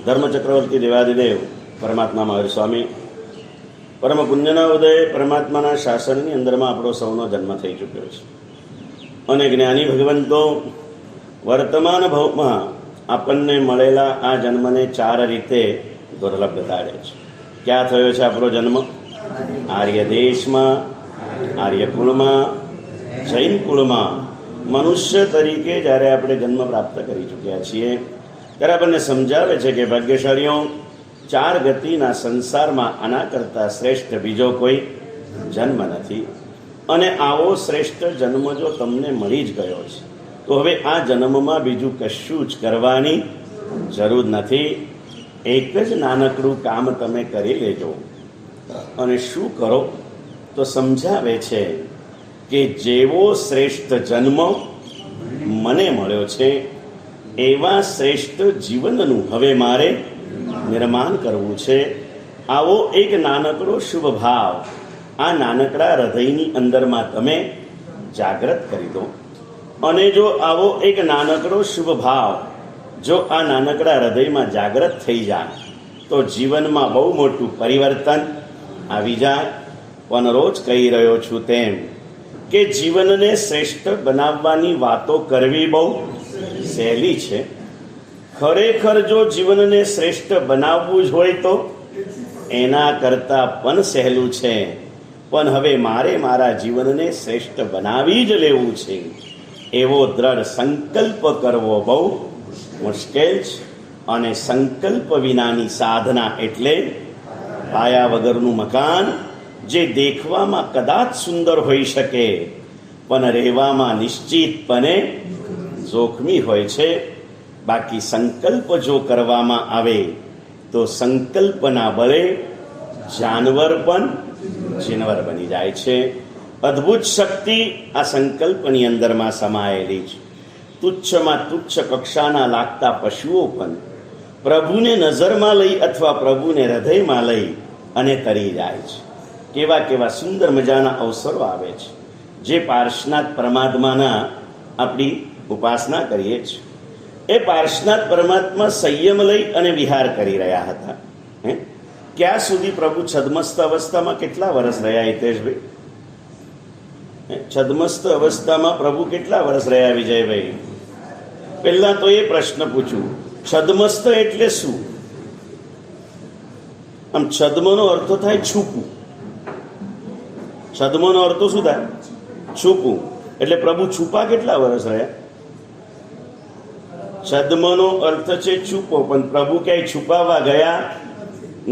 ધર્મચક્રવર્તી દેવાદિદેવ પરમાત્મા મહાવીર સ્વામી પરમ પુણ્યના ઉદય પરમાત્માના શાસનની અંદરમાં આપણો સૌનો જન્મ થઈ ચૂક્યો છે અને જ્ઞાની ભગવંતો વર્તમાન ભાવમાં આપણને મળેલા આ જન્મને 4 રીતે દુર્લભ બતાડે છે. ક્યાં થયો છે આપણો જન્મ? આર્ય દેશમાં, આર્ય કુળમાં, જૈન કુળમાં મનુષ્ય તરીકે જ્યારે આપણે જન્મ પ્રાપ્ત કરી ચૂક્યા છીએ ત્યારે આપણને સમજાવે છે કે ભાગ્યશાળીઓ 4 ગતિના સંસારમાં આના કરતાં શ્રેષ્ઠ બીજો કોઈ જન્મ નથી. અને આવો શ્રેષ્ઠ જન્મ જો તમને મળી જ ગયો છે તો હવે આ જન્મમાં બીજું કશું જ કરવાની જરૂર નથી. એક જ નાનકડું કામ તમે કરી લેજો. અને શું કરો તો સમજાવે છે કે જેવો શ્રેષ્ઠ જન્મ મને મળ્યો છે એવા શ્રેષ્ઠ જીવનનું હવે મારે નિર્માણ કરવું છે. આવો એક નાનકડો શુભ ભાવ આ નાનકડા હૃદયની અંદરમાં તમે જાગૃત કરી દો. અને જો આવો એક નાનકડો શુભ ભાવ જો આ નાનકડા હૃદયમાં જાગૃત થઈ જાય તો જીવનમાં બહુ મોટું પરિવર્તન આવી જાય. પણ રોજ કહી રહ્યો છું તેમ કે જીવનને શ્રેષ્ઠ બનાવવાની વાતો કરવી બહુ સહેલી છે. ખરેખર જો જીવનને શ્રેષ્ઠ બનાવવું જ હોય તો એના કરતાં પણ સહેલું છે. પણ હવે મારે મારા જીવનને શ્રેષ્ઠ બનાવી જ લેવું છે એવો દ્રઢ સંકલ્પ કરવો બહુ મુશ્કેલ છે. અને સંકલ્પ વિનાની સાધના એટલે પાયા વગરનું મકાન જે દેખવામાં કદાચ સુંદર હોઈ શકે પણ રહેવામાં નિશ્ચિતપણે જોખમી હોય છે. બાકી સંકલ્પ જો કરવામાં આવે તો સંકલ્પના બળે જાનવર પણ જીનવર બની જાય છે. અદ્ભુત શક્તિ આ સંકલ્પની અંદરમાં સમાયેલી છે. તુચ્છમાં તુચ્છ કક્ષાના લાગતા પશુઓ પણ પ્રભુને નજરમાં લઈ અથવા પ્રભુને હૃદયમાં લઈ અને તરી જાય છે. કેવા કેવા સુંદર મજાના અવસરો આવે છે જે પાર્શ્વનાથ પરમાત્માના આપણી ઉપાસના કરીએ છીએ. એ પાર્શ્વનાથ પરમાત્મા સંયમ લઈ અને વિહાર કરી રહ્યા હતા. ક્યાં સુધી પ્રભુ છદ્મસ્ત અવસ્થામાં કેટલા વર્ષ રહ્યા હિતેશભાઈ? છદ્મસ્ત અવસ્થામાં પ્રભુ કેટલા વર્ષ રહ્યા વિજયભાઈ? પહેલા તો એ પ્રશ્ન પૂછું, છદ્મસ્ત એટલે શું? આમ છદ્મનો અર્થ થાય છૂપું. છદ્મનો અર્થ શું થાય? છૂપું. એટલે પ્રભુ છુપા કેટલા વર્ષ રહ્યા? છદ્મનો અર્થ છે છુપો, પણ પ્રભુ ક્યાંય છુપાવા ગયા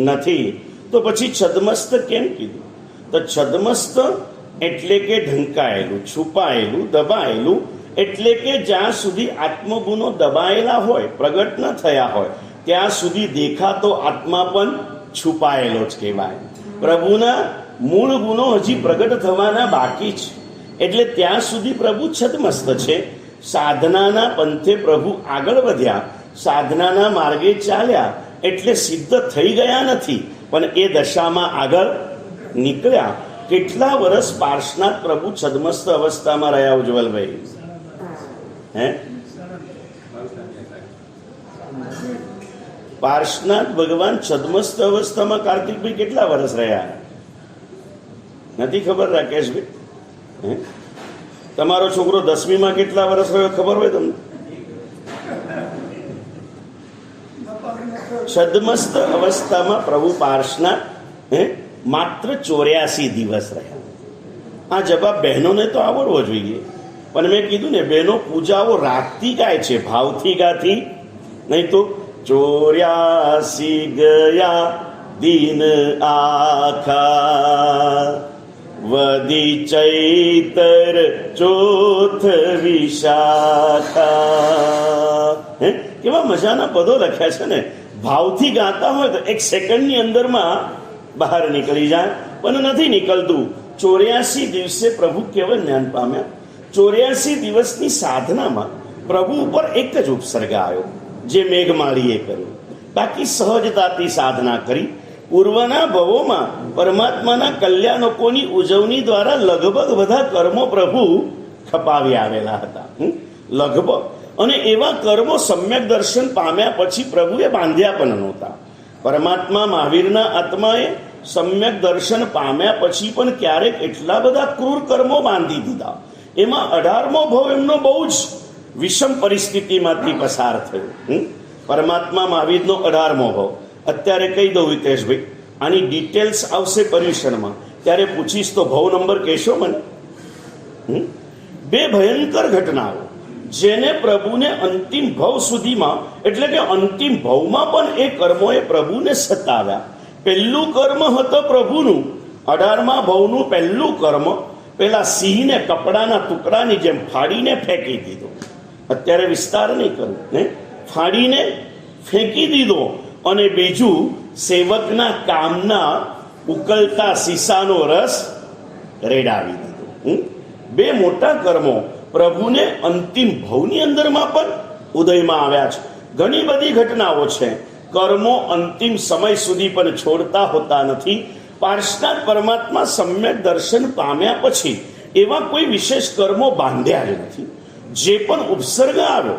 નથી. તો પછી છદ્મસ્ત કેમ કીધું? તો છદ્મસ્ત એટલે કે ઢંકાયેલું, છુપાયેલું, દબાયેલું. એટલે કે જ્યાં સુધી આત્મગુણો દબાયેલા હોય, પ્રગટ ન થયા હોય ત્યાં સુધી દેખાતો આત્મા પણ છુપાયેલો જ કહેવાય. પ્રભુના મૂળ ગુણો હજી પ્રગટ થવાના બાકી છે. એટલે ત્યાં સુધી પ્રભુ છદ્મસ્ત છે. સાધનાના પંથે પ્રભુ આગળ વધ્યા, સાધનાના માર્ગે ચાલ્યા એટલે સિદ્ધ થઈ ગયા નથી, પણ એ દશામાં આગળ નીકળ્યા. કેટલા વર્ષ પાર્શ્વનાથ પ્રભુ છદ્મસ્ત અવસ્થામાં રહ્યા ઉજ્જવલભાઈ? પાર્શ્વનાથ ભગવાન છદ્મસ્ત અવસ્થામાં કાર્તિકભાઈ કેટલા વર્ષ રહ્યા? નથી ખબર રાકેશભાઈ? તમારો છોકરો 10મીમાં કેટલા વર્ષ રહ્યો ખબર હોય તમને? છદ્મસ્ત અવસ્થામાં પ્રભુ પાર્શ્વનાથ માત્ર 84 દિવસ રહ્યા. આ જવાબ બહેનોને તો આવડવો જોઈએ, પણ મેં કીધું ને, બહેનો પૂજાઓ રાગથી ગાય છે, ભાવથી ગાતી નહીં. તો 84 ગયા દિન આખા, વદી ચૈતર ચોથ વિશાખા. કેવા મજાના પદો લખ્યા છે ને. ભાવથી ગાતા હોય તો 1 સેકન્ડની અંદરમાં બહાર નીકળી જાય, પણ નથી નીકળતું. 84 દિવસે પ્રભુ કેવળ જ્ઞાન પામ્યા. 84 દિવસની સાધનામાં પ્રભુ ઉપર એક જ ઉપસર્ગ આવ્યો જે મેઘમાળીએ કર્યું. બાકી સહજતાથી સાધના કરી. પૂર્વના ભવોમાં પરમાત્માના કલ્યાણકોની ઉજવણી દ્વારા લગભગ બધા કર્મો પ્રભુ ખપાવી આવેલા હતા. લગભગ અને એવા કર્મો સમ્યક દર્શન પામ્યા પછી પ્રભુએ બાંધ્યા પણ નહોતા. પરમાત્મા મહાવીરના આત્માએ સમ્યક દર્શન પામ્યા પછી પણ ક્યારેક એટલા બધા ક્રૂર કર્મો બાંધી દીધા. એમાં 18મો ભાવ એમનો બહુ જ વિષમ પરિસ્થિતિમાંથી પસાર થયો. પરમાત્મા મહાવીરનો 18મો ભાવ અત્યારે કહી દઉં હિતેશભાઈ, આની ડિટેલ્સ આવશે પર્યુષણમાં, ત્યારે પૂછીશ તો ભાવ નંબર કહેશો મને. બે ભયંકર ઘટનાઓ જેને પ્રભુને અંતિમ ભાવ સુધીમાં, એટલે કે અંતિમ ભાવમાં પણ એ કર્મોએ પ્રભુને સતાવ્યા. પહેલું કર્મ હતું પ્રભુનું 18મા ભાવનું પહેલું કર્મ, પેલા સિંહને કપડાના ટુકડાની જેમ ફાડીને ફેંકી દીધો. અત્યારે વિસ્તાર નહીં કરું ને, ફાડીને ફેંકી દીધો. અને બીજું સેવકના કામના ઉકળતા સીસાનો રસ રેડાવી દીધો. બે મોટા કર્મો પ્રભુને અંતિમ ભાવની અંદરમાં પણ ઉદયમાં આવ્યા છે. ઘણી બધી ઘટનાઓ છે. કર્મો અંતિમ સમય સુધી પણ છોડતા હોતા નથી. પાર્ષનાથ પરમાત્મા સમ્યક દર્શન પામ્યા પછી એવા કોઈ વિશેષ કર્મો બાંધ્યા જ નથી. જે પણ ઉપસર્ગ આવ્યો,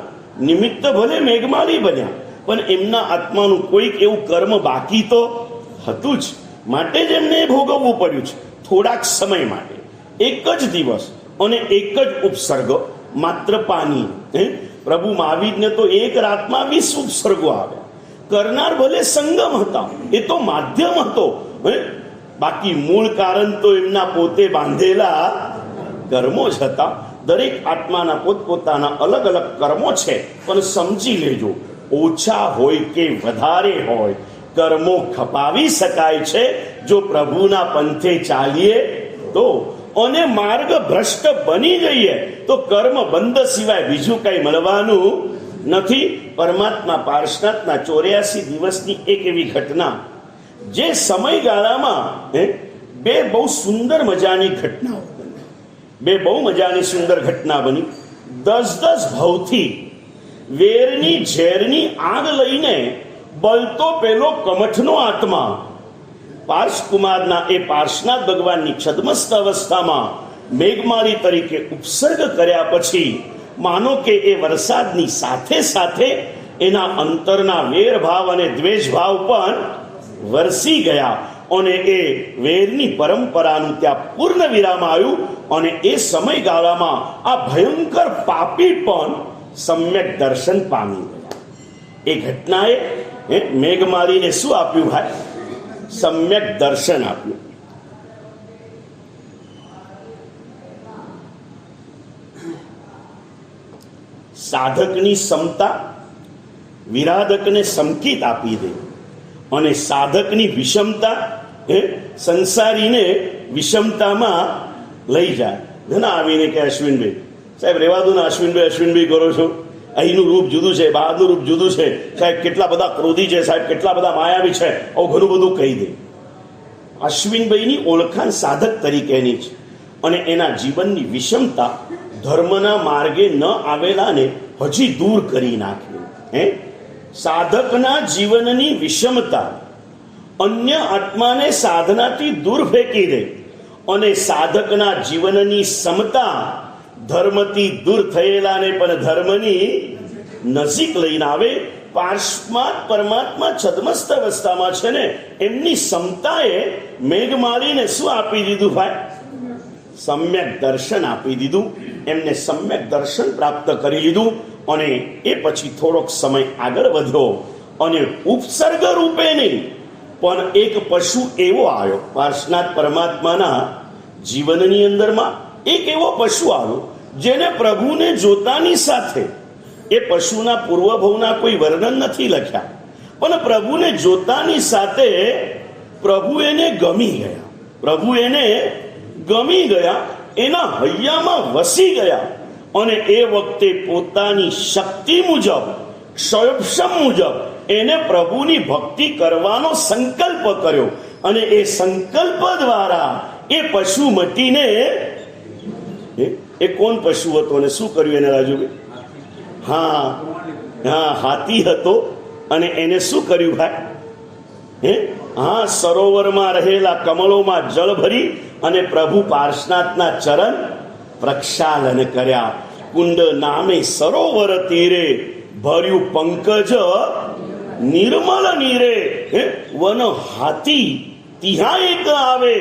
નિમિત્ત ભલે મેઘમાલી બન્યા, પણ એમના આત્માનું કોઈક એવું કર્મ બાકી તો હતું જ. માટે જ એમને ભોગવવું પડ્યું છે થોડાક સમય માટે. એક જ દિવસ અને એક જ ઉપસર્ગ, માત્ર પાણી. પ્રભુ મહાવીરને તો એક રાતમાં 20 ઉપસર્ગો આવ્યા. કરનાર ભલે સંગમ હતા, એ તો માધ્યમ હતો. બાકી મૂળ કારણ તો એમના પોતે બાંધેલા કર્મો જ હતા. દરેક આત્માના પોતપોતાના અલગ અલગ કર્મો છે, પણ સમજી લેજો, ઓછા હોય કે વધારે હોય, કર્મો ખપાવી શકાય છે જો પ્રભુના પંથે ચાલીએ તો. અને માર્ગ ભ્રષ્ટ બની જઈએ તો કર્મ બંધ સિવાય બીજું કઈ મળવાનું નથી. પરમાત્મા પાર્ષનાથના 84 દિવસની એક એવી ઘટના, જે સમયગાળામાં બે બહુ સુંદર મજાની ઘટનાઓ બની. બે બહુ મજાની સુંદર ઘટના બની. 10 ભાવથી વેરની ઝેરની આગ લઈને બળતો પેલો કમઠનો આત્મા પાર્શકુમારના એ પાર્શનાથ ભગવાનની છદ્મસ્ત અવસ્થામાં મેઘમાળી તરીકે ઉપસર્ગ કર્યા પછી માનો કે એ વરસાદની સાથે સાથે એના અંતરના વેર ભાવ અને દ્વેષ ભાવ પણ વરસી ગયા. અને એ વેરની પરંપરાનું ત્યાં પૂર્ણ વિરામ આવ્યું. અને એ સમયગાળામાં આ ભયંકર પાપી પણ સમ્યક દર્શન પામી ગયા. એ ઘટનાએ મેઘમાળીને શું આપ્યું ભાઈ? સમ્યક દર્શન આપ્યું. સાધકની સમતા વિરાધકને સંકિત આપી દે, અને સાધકની વિષમતા સંસારીને વિષમતામાં લઈ જાય. ઘણા આવીને કે અશ્વિનભાઈ સાહેબ રેવા દો ને, અશ્વિનભાઈ કરો છો, અહીંનું રૂપ જુદું છે, બહારનું રૂપ જુદું છે, સાહેબ કેટલા બધા ક્રોધી છે, સાહેબ કેટલા બધા માયાવી છે, આવું ઘણું બધું કહી દે. અશ્વિનભાઈની ઓળખાણ સાધક તરીકેની છે, અને એના જીવનની વિષમતા ધર્મના માર્ગે ન આવેલાને હજી દૂર કરી નાખ્યું. સાધકના જીવનની વિષમતા અન્ય આત્માને સાધનાથી દૂર ફેંકી દે, અને સાધકના જીવનની સમતા ધર્મથી દૂર થયેલાને પણ ધર્મની નજીક લઈને આવે. પાર્શ્વનાથ પરમાત્મા છદ્મસ્ત અવસ્થામાં છે ને, એમની સમતાએ મેઘમાળીને શું આપી દીધું ભાઈ? સમ્યક દર્શન આપી દીધું. એમને સમ્યક દર્શન પ્રાપ્ત કરી લીધું. અને એ પછી થોડોક સમય આગળ વધ્યો, અને ઉપસર્ગ રૂપે નહીં પણ એક પશુ એવો આવ્યો પાર્શનાથ પરમાત્માના જીવનની અંદરમાં. એક એવો પશુ આવ્યો જેને પ્રભુને જોતાની સાથે, એ પશુના પૂર્વભવના કોઈ વર્ણન નથી લખ્યા, પણ પ્રભુને જોતાની સાથે પ્રભુ એને ગમી ગયા. પ્રભુ એને ગમી ગયા, એના હૈયામાં વસી ગયા. અને એ વખતે પોતાની શક્તિ મુજબ, ક્ષયક્ષમ મુજબ એને પ્રભુની ભક્તિ કરવાનો સંકલ્પ કર્યો. અને એ સંકલ્પ દ્વારા એ પશુ મટીને, એ કોણ પશુ હતો અને શું કર્યું એને રાજુભાઈ? હા, હાથી હતો. અને એને શું કર્યું ભાઈ? સરોવરમાં રહેલા કમળોમાં જળ ભરી અને પ્રભુ પાર્શનાથના ચરણ પ્રક્ષાલન કર્યા. કુંડ નામે સરોવર તીરે, ભર્યું પંકજ નિર્મલ નીરે. વન હાથી તિહા એક આવે,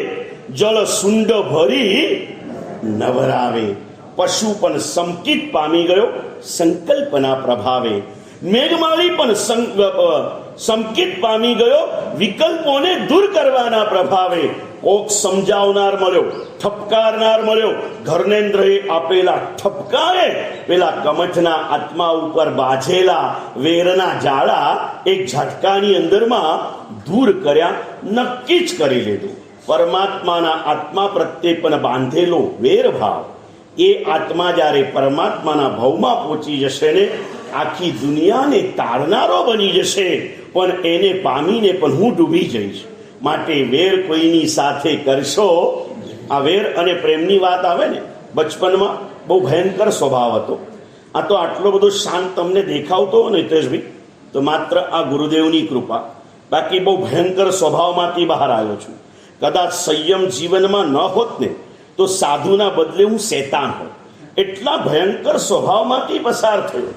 જળ સુંડ ભરી નવરાવે. પશુ પણ સંકિત પામી ગયો સંકલ્પના પ્રભાવે. મેઘમાળી પણ સંકિત પામી ગયો વિકલ્પોને દૂર કરવાના પ્રભાવે. કોક સમજાવનાર મળ્યો, ઠપકારનાર મળ્યો. ધર્મેન્દ્રએ આપેલા ઠપકારે પેલા કમઠના આત્મા ઉપર બાજેલા વેરના જાળા એક ઝટકાની અંદરમાં દૂર કર્યા. નક્કી જ કરી લીધું, પરમાત્માના આત્મા પ્રત્યે પણ બાંધેલો વેરભાવ એ આત્મા જ્યારે પરમાત્માના ભાવમાં પહોંચી જશે ને, આખી દુનિયાને તારનારો બની જશે, પણ એને પામીને પણ હું ડૂબી જઈશ. માટે વેર કોઈની સાથે કરશો. આ વેર અને પ્રેમની વાત આવે ને, બચપનમાં બહુ ભયંકર સ્વભાવ હતો. આ તો આટલો બધો શાંત તમને દેખાવતો હોય ને હિતેશભાઈ, તો માત્ર આ ગુરુદેવની કૃપા. બાકી બહુ ભયંકર સ્વભાવમાંથી બહાર આવ્યો છું. કદાચ સંયમ જીવનમાં ન હોત ને તો સાધુના બદલે હું શેતાન હોત. એટલા ભયંકર સ્વભાવમાંથી પસાર થયો.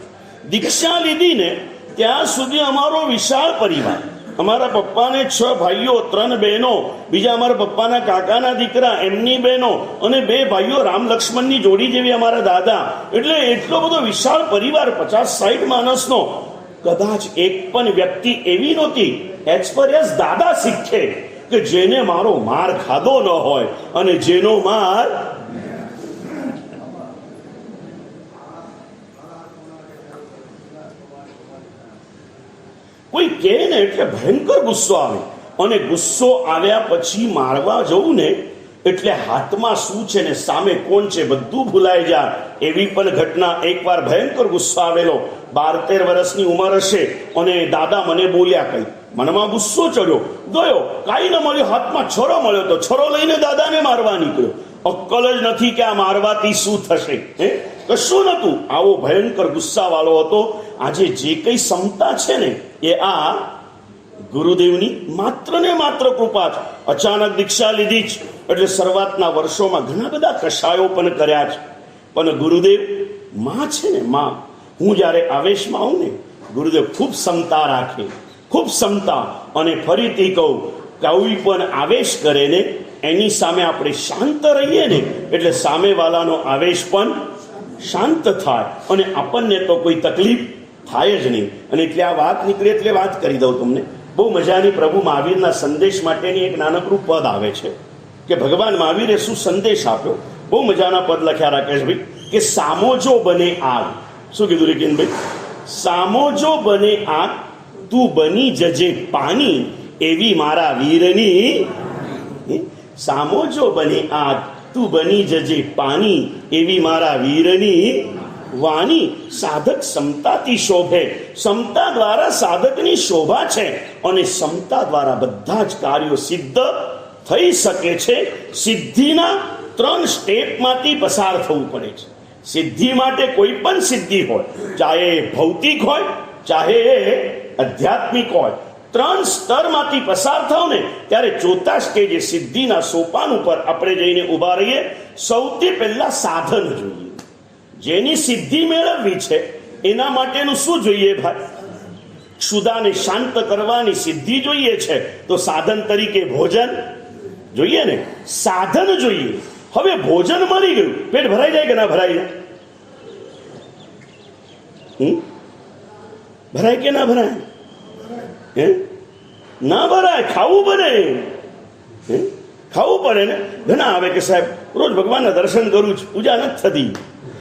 દીક્ષા લીધી ને ત્યાં સુધી અમારો વિશાળ પરિવાર, અમારા પપ્પાને 6 ભાઈઓ 3 બહેનો, બીજા અમારા પપ્પાના કાકાના દીકરા એમની બહેનો, અને 2 ભાઈઓ રામ લક્ષ્મણની જોડી જેવી અમારા દાદા. એટલે એટલો બધો વિશાળ પરિવાર, 50-60 માણસનો. કદાચ એક પણ વ્યક્તિ એવી નહોતી એઝ પર એઝ દાદા શીખે કે જેને મારો માર ખાધો ન હોય, અને જેનો માર કોઈ કહે ને એટલે ભયંકર ગુસ્સો આવે. અને ગુસ્સો આવ્યા પછી મારવા જવું ને એટલે હાથમાં શું છે ને સામે કોણ છે બધું ભૂલાઈ જાય. એવી પણ ઘટના એકવાર ભયંકર ગુસ્સો આવેલો. 12-13 વર્ષની ઉંમર હશે, અને દાદા મને બોલ્યા કંઈ, મનમાં ગુસ્સો ચડ્યો, ગયો, કાંઈ ન મળ્યો, હાથમાં છરો મળ્યો તો છરો લઈને દાદાને મારવા નીકળ્યો. અક્કલ જ નથી કે આ મારવાથી શું થશે. કશું નહોતું. આવો ભયંકર ગુસ્સાવાળો હતો. આજે જે કંઈ ક્ષમતા છે ને એ આ ગુરુદેવની માત્ર ને માત્ર કૃપા છે. અચાનક દીક્ષા લીધી જ એટલે શરૂઆતના વર્ષોમાં ઘણા બધા કશાયો પણ કર્યા છે. પણ ગુરુદેવ માં છે ને, માં. હું જ્યારે આવેશમાં આવું ને, ગુરુદેવ ખૂબ ક્ષમતા રાખે, ખૂબ ક્ષમતા. અને ફરીથી કહું, કોઈ પણ આવેશ કરે ને એની સામે આપણે શાંત રહીએ ને એટલે સામેવાલાનો આવેશ પણ શાંત થાય, અને આપણને તો કોઈ તકલીફ થાય જ નહીં. અને એટલે આ વાત નીકળે એટલે વાત કરી દઉં તમને. બહુ મજાની પ્રભુ મહાવીરના સંદેશ માટેની એક નાનકડું પદ આવે છે કે ભગવાન મહાવીરે શું સંદેશ આપ્યો. બહુ મજાના પદ લખ્યા રાકેશભાઈ કે સામોજો બને આગ. શું કીધું રેકિનભાઈ? સામોજો બને આગ, તું બની જજે પાણી, એવી મારા વીરની. સામોજો બને આગ, તું બની જજે પાણી, એવી મારા વીરની વાણી. સાધક ક્ષમતાથી શોભે. ક્ષમતા દ્વારા સાધકની શોભા છે, અને ક્ષમતા દ્વારા બધા જ કાર્યો સિદ્ધ થઈ શકે છે. સિદ્ધિના 3 સ્ટેપમાંથી પસાર થવું પડે છે. સિદ્ધિ માટે કોઈ પણ સિદ્ધિ હોય, ચાહે ભૌતિક હોય, ચાહે આધ્યાત્મિક હોય, 3 સ્તરમાંથી પસાર થાવ ને ત્યારે 4થા સ્ટેજે સિદ્ધિના સોપાન ઉપર આપણે જઈને ઊભા રહીએ. સૌથી પહેલા સાધન જોઈએ. જેની સિદ્ધિ મેળવવી છે એના માટેનું શું જોઈએ ભાઈ? ક્ષુધાને શાંત કરવાની સિદ્ધિ જોઈએ છે તો સાધન તરીકે ભોજન જોઈએ ને, સાધન જોઈએ. હવે ભોજન મળી ગયું, પેટ ભરાઈ જાય કે ના ભરાઈ જાય? ભરાય કે ના ભરાય? ના ભરાય. ખાવું પડે, ખાવું પડે ને. ઘણા આવે કે સાહેબ રોજ ભગવાનના દર્શન કરું છું, પૂજા નથી થતી.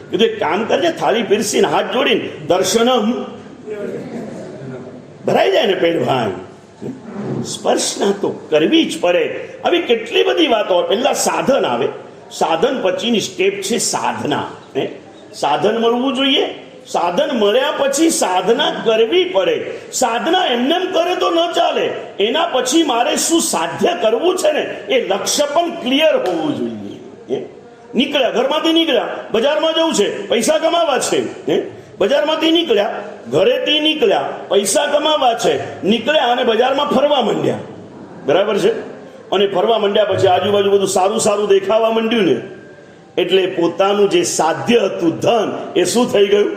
કીધું એક કામ કરજે, થાળી પીરસીને હાથ જોડીને દર્શનમ, ભરાઈ જાય ને પેટ ભાઈ. સ્પર્શના તો કરવી જ પડે. આવી કેટલી બધી વાતો. પહેલા સાધન આવે, સાધન પછીની સ્ટેપ છે સાધના. સાધન મળવું જોઈએ. સાધન મળ્યા પછી સાધના કરવી પડે. સાધના એમને કરે તો ન ચાલે. એના પછી મારે શું સાધ્ય કરવું છે ને એ લક્ષ્ય પણ ક્લિયર હોવું જોઈએ. નીકળ્યા, ઘરમાંથી નીકળ્યા, બજારમાં જવું છે, પૈસા કમાવા છે. બજારમાંથી નીકળ્યા, ઘરેથી નીકળ્યા, પૈસા કમાવા છે. નીકળ્યા અને બજારમાં ફરવા માંડ્યા. બરાબર છે? અને ફરવા માંડ્યા પછી આજુબાજુ બધું સારું સારું દેખાવા માંડ્યું ને એટલે પોતાનું જે સાધ્ય હતું ધન એ શું થઈ ગયું?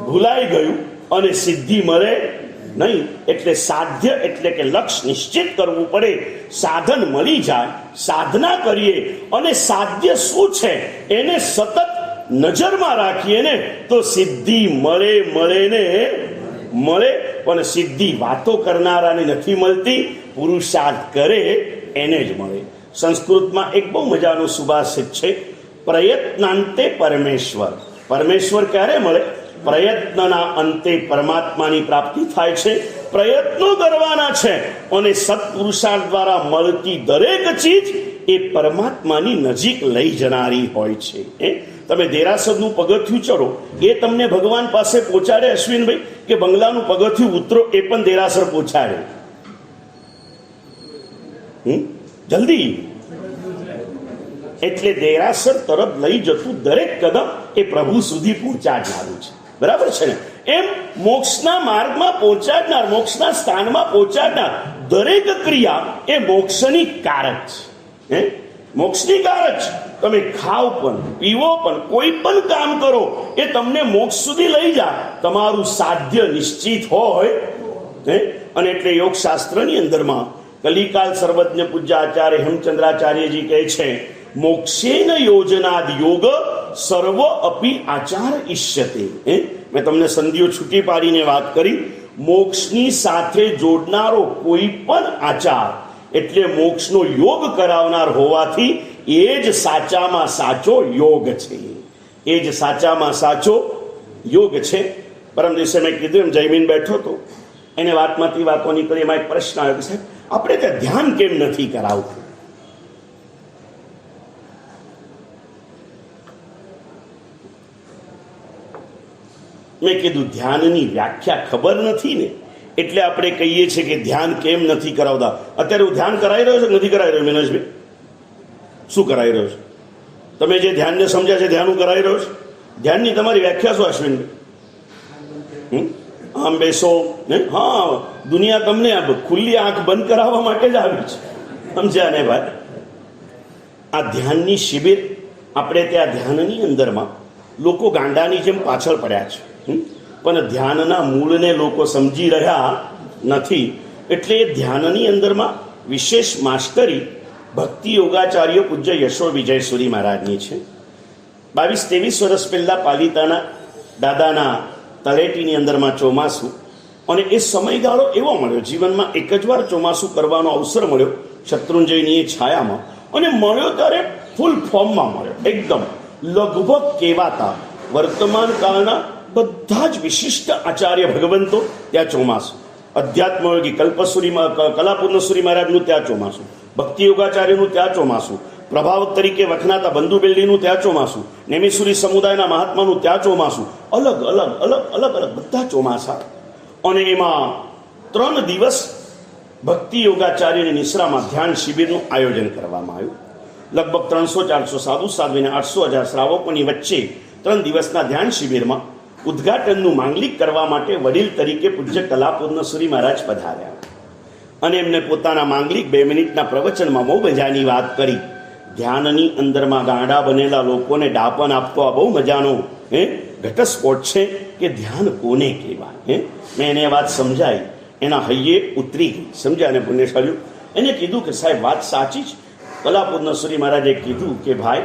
ભૂલાઈ ગયું અને સિદ્ધિ મળે નહીં. એટલે સાધ્ય એટલે કે લક્ષ્ય નિશ્ચિત કરવું પડે, સાધન મળી જાય, સાધના કરીએ અને સાધ્ય શું છે એને સતત નજરમાં રાખીએ ને તો સિદ્ધિ મળે ને મળે. પણ સિદ્ધિ વાતો કરનારાને નથી મળતી, પુરુષાર્થ કરે એને જ મળે. સંસ્કૃતમાં એક બહુ મજાનું સુભાષિત છે, પ્રયત્નાંતે પરમેશ્વર. પરમેશ્વર ક્યારે મળે? પ્રયત્નના અંતે પરમાત્માની પ્રાપ્તિ થાય છે. પ્રયત્નો કરવાના છે અને સત્પુરુષાર્થ દ્વારા મળતી દરેક ચીજ એ પરમાત્માની નજીક લઈ જનારી હોય છે. તમે દેરાસરનું પગથિયું ચડો એ તમને ભગવાન પાસે પહોંચાડે અશ્વિનભાઈ, કે બંગલાનું પગથિયું ઉતરો એ પણ દેરાસર પહોંચાડે? જલ્દી. એટલે દેરાસર તરફ લઈ જતું દરેક કદમ એ પ્રભુ સુધી પહોંચાડનારું છે. બરાબર છે ને? એમ મોક્ષના માર્ગમાં પહોંચાડનાર, મોક્ષના સ્થાનમાં પહોંચાડનાર દરેક ક્રિયા એ મોક્ષની કારક છે. મોક્ષની કારક છે. તમે ખાઓ પણ, પીવો પણ, કોઈ પણ કામ કરો એ તમને મોક્ષ સુધી લઈ જાય, તમારું સાધ્ય નિશ્ચિત હોય. અને એટલે યોગ શાસ્ત્રની અંદરમાં કલિકાલ સર્વજ્ઞ પૂજ્ય આચાર્ય હેમચંદ્રાચાર્યજી કહે છે, મોક્ષેન યોજનાદ યોગ સર્વ અપી આચાર ઈષ્યતે. મેં તમને સંધિઓ છૂટી પાડીને વાત કરી. મોક્ષની સાથે જોડનારો કોઈ પણ આચાર એટલે મોક્ષનો યોગ કરાવનાર હોવાથી એ જ સાચામાં સાચો યોગ છે. એ જ સાચામાં સાચો યોગ છે. પરમ દિવસે મેં કીધું એમ જયમીન બેઠો હતો, એને વાતમાંથી વાતો નીકળી. એમાં એક પ્રશ્ન આવ્યો, સાહેબ આપણે ત્યાં ધ્યાન કેમ નથી કરાવતું? મેં કીધું ધ્યાનની વ્યાખ્યા ખબર નથી ને એટલે આપણે કહીએ છીએ કે ધ્યાન કેમ નથી કરાવતા. અત્યારે હું ધ્યાન કરાવી રહ્યો છું નથી કરાવી રહ્યો? મિનોજભાઈ શું કરાવી રહ્યો છું? તમે જે ધ્યાનને સમજ્યા છે ધ્યાન હું કરાવી રહ્યો છું? ધ્યાનની તમારી વ્યાખ્યા શું અશ્વિનભાઈ? આમ બેસો ને, હા દુનિયા તમને ખુલ્લી આંખ બંધ કરાવવા માટે જ આવી છે, સમજ્યા ને ભાઈ? આ ધ્યાનની શિબિર આપણે ત્યાં ધ્યાનની અંદરમાં લોકો ગાંડાની જેમ પાછળ પડ્યા છે, પણ ધ્યાનના મૂળને લોકો સમજી રહ્યા નથી. એટલે ધ્યાનની અંદરમાં વિશેષ માસ્ટરી ભક્તિ યોગાચાર્ય પૂજ્ય યશો વિજય સુરી મહારાજની છે. 22-23 વર્ષ પહેલા પાલિતાના દાદાના તળેટીની અંદરમાં ચોમાસું, અને એ સમયગાળો એવો મળ્યો જીવનમાં, એક જ વાર ચોમાસું કરવાનો અવસર મળ્યો શત્રુંજયની એ છાયામાં, અને મળ્યો ત્યારે ફૂલ ફોર્મમાં મળ્યો એકદમ. લગભગ કહેવાતા વર્તમાન કાળના બધા જ વિશિષ્ટ આચાર્ય ભગવંતો ત્યાં ચોમાસું, અધ્યાત્મયોગી કલ્પસુરીમાં કલાપૂર્ણસુરી મહારાજનું ત્યાં ચોમાસું, ભક્તિ યોગાચાર્યનું ત્યાં ચોમાસું, પ્રભાવક તરીકે વખણાતા બંધુ બેલડીનું ત્યાં ચોમાસું, નેમિસુરી સમુદાયના મહાત્માનું ત્યાં ચોમાસું, અલગ અલગ અલગ અલગ અલગ બધા ચોમાસા. અને એમાં 3 દિવસ ભક્તિ યોગાચાર્યની નિશ્રામાં ધ્યાન શિબિરનું આયોજન કરવામાં આવ્યું. લગભગ 300-400 સાધુ સાધ્વીને 800-1000 શ્રાવકોની વચ્ચે 3 દિવસના ધ્યાન શિબિરમાં ઉદ્ઘાટનનું માંગલિક કરવા માટે વડીલ તરીકે પૂજ્ય કલાપૂર્ણસુરી મહારાજ પધાર્યા અને એમને પોતાના માંગલિક 2 મિનિટના પ્રવચનમાં બહુ મજાની વાત કરી. ધ્યાનની અંદરમાં ગાંડા બનેલા લોકોને ડાપણ આપતો આ બહુ મજાનો ઘટસ્ફોટ છે કે ધ્યાન કોને કહેવાય. મેં એને વાત સમજાઈ, એના હૈયે ઉતરી ગઈ, સમજ્યા ને પુણ્યશાળીઓ? એને કીધું કે સાહેબ વાત સાચી જ. કલાપૂર્ણસુરી મહારાજે કીધું કે ભાઈ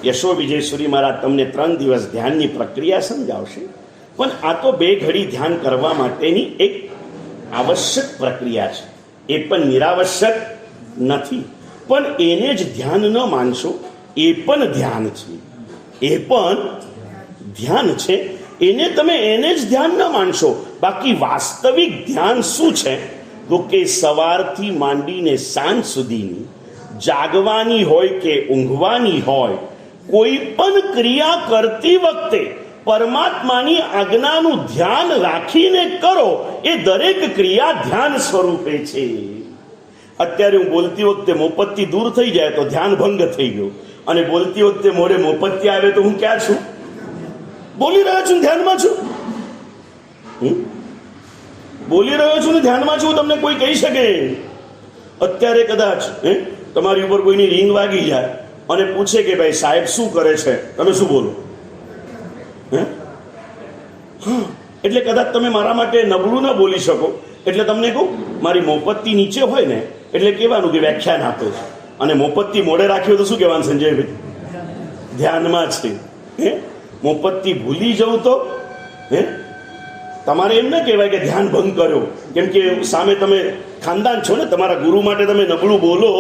યશો વિજયસુરી મહારાજ તમને 3 દિવસ ધ્યાનની પ્રક્રિયા સમજાવશે, પણ આ તો 2 ઘડી ધ્યાન કરવા માટેની એક આવશ્યક પ્રક્રિયા છે, એ પણ નિરાવશ્યક નથી. પણ એને જ ધ્યાન ન માનશો, એ પણ ધ્યાન છે, એ પણ ધ્યાન છે. એને તમે એને જ ધ્યાન ન માનશો. બાકી વાસ્તવિક ધ્યાન શું છે? તો કે સવારથી માંડીને સાંજ સુધીની જાગવાની હોય કે ઊંઘવાની હોય, કોઈ પણ ક્રિયા કરતી વખતે પરમાત્માની આજ્ઞાનું ધ્યાન રાખીને કરો, એ દરેક ક્રિયા ધ્યાન સ્વરૂપે છે. અત્યારે હું બોલતી વખતે મોપત્તી દૂર થઈ જાય તો ધ્યાન ભંગ થઈ ગયું, અને બોલતી વખતે મોઢે મોપત્તી આવે તો હું ક્યાં છું? બોલી રહ્યો છું, ધ્યાનમાં છું. બોલી રહ્યો છું ને ધ્યાનમાં છું, તમને કોઈ કહી શકે? અત્યારે કદાચ તમારી ઉપર કોઈની રીંગ વાગી જાય અને પૂછે કે ભાઈ સાહેબ શું કરે છે, તમે શું બોલો? હે? હા, એટલે કદાચ તમે મારા માટે નબળું ના બોલી શકો, એટલે તમને કહું, મારી મોપત્તી નીચે હોય ને એટલે કહેવાનું કે વ્યાખ્યાન આપે છે, અને મોપત્તી મોડે રાખ્યો તો શું કહેવાનું સંજયભાઈ? ધ્યાનમાં છે. હે, મોપત્તી ભૂલી જવું તો હે તમારે એમ ના કહેવાય કે ધ્યાન ભંગ કર્યો, કેમ કે સામે તમે ખાનદાન છો ને, તમારા ગુરુ માટે તમે નબળું બોલો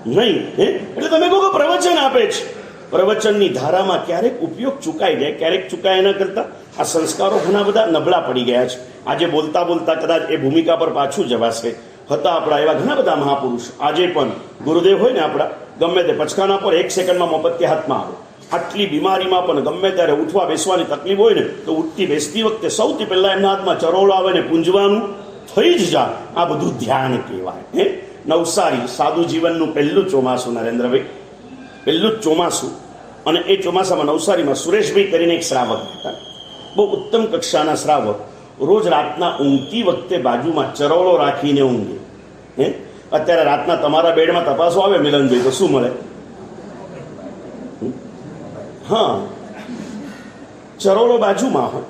નહીં. હે, એટલે તમે કહો કે પ્રવચન આપે છે. પ્રવચનની ધારામાં ક્યારેક ઉપયોગ ચૂકાઈ જાય, ક્યારેક ચૂકાય. એના કરતાં આ સંસ્કારો ઘણા બધા નબળા પડી ગયા છે. આજે બોલતા બોલતા કદાચ એ ભૂમિકા પર પાછું જવાશે. હતા આપણા એવા ઘણા બધા મહાપુરુષ, આજે પણ ગુરુદેવ હોય ને આપણા, ગમે તે પચકાના પર 1 સેકન્ડમાં મોપત્તી હાથમાં આવે. આટલી બીમારીમાં પણ ગમે ત્યારે ઉઠવા બેસવાની તકલીફ હોય ને તો ઉઠતી બેસતી વખતે સૌથી પહેલા એમના હાથમાં ચરોળો આવે ને પૂંજવાનું થઈ જ જાય. આ બધું ધ્યાન કહેવાય. હે, નવસારી સાધુ જીવનનું પહેલું ચોમાસું, નરેન્દ્રભાઈ, પહેલું જ ચોમાસું. અને એ ચોમાસામાં નવસારીમાં સુરેશભાઈ કરીને એક શ્રાવક હતા, બહુ ઉત્તમ કક્ષાના શ્રાવક. રોજ રાતના ઊંઘતી વખતે બાજુમાં ચરોળો રાખીને ઊંઘે. હે, અત્યારે રાતના તમારા બેડમાં તપાસો આવે મિલનભાઈ તો શું મળે? હા, ચરોળો બાજુમાં હોય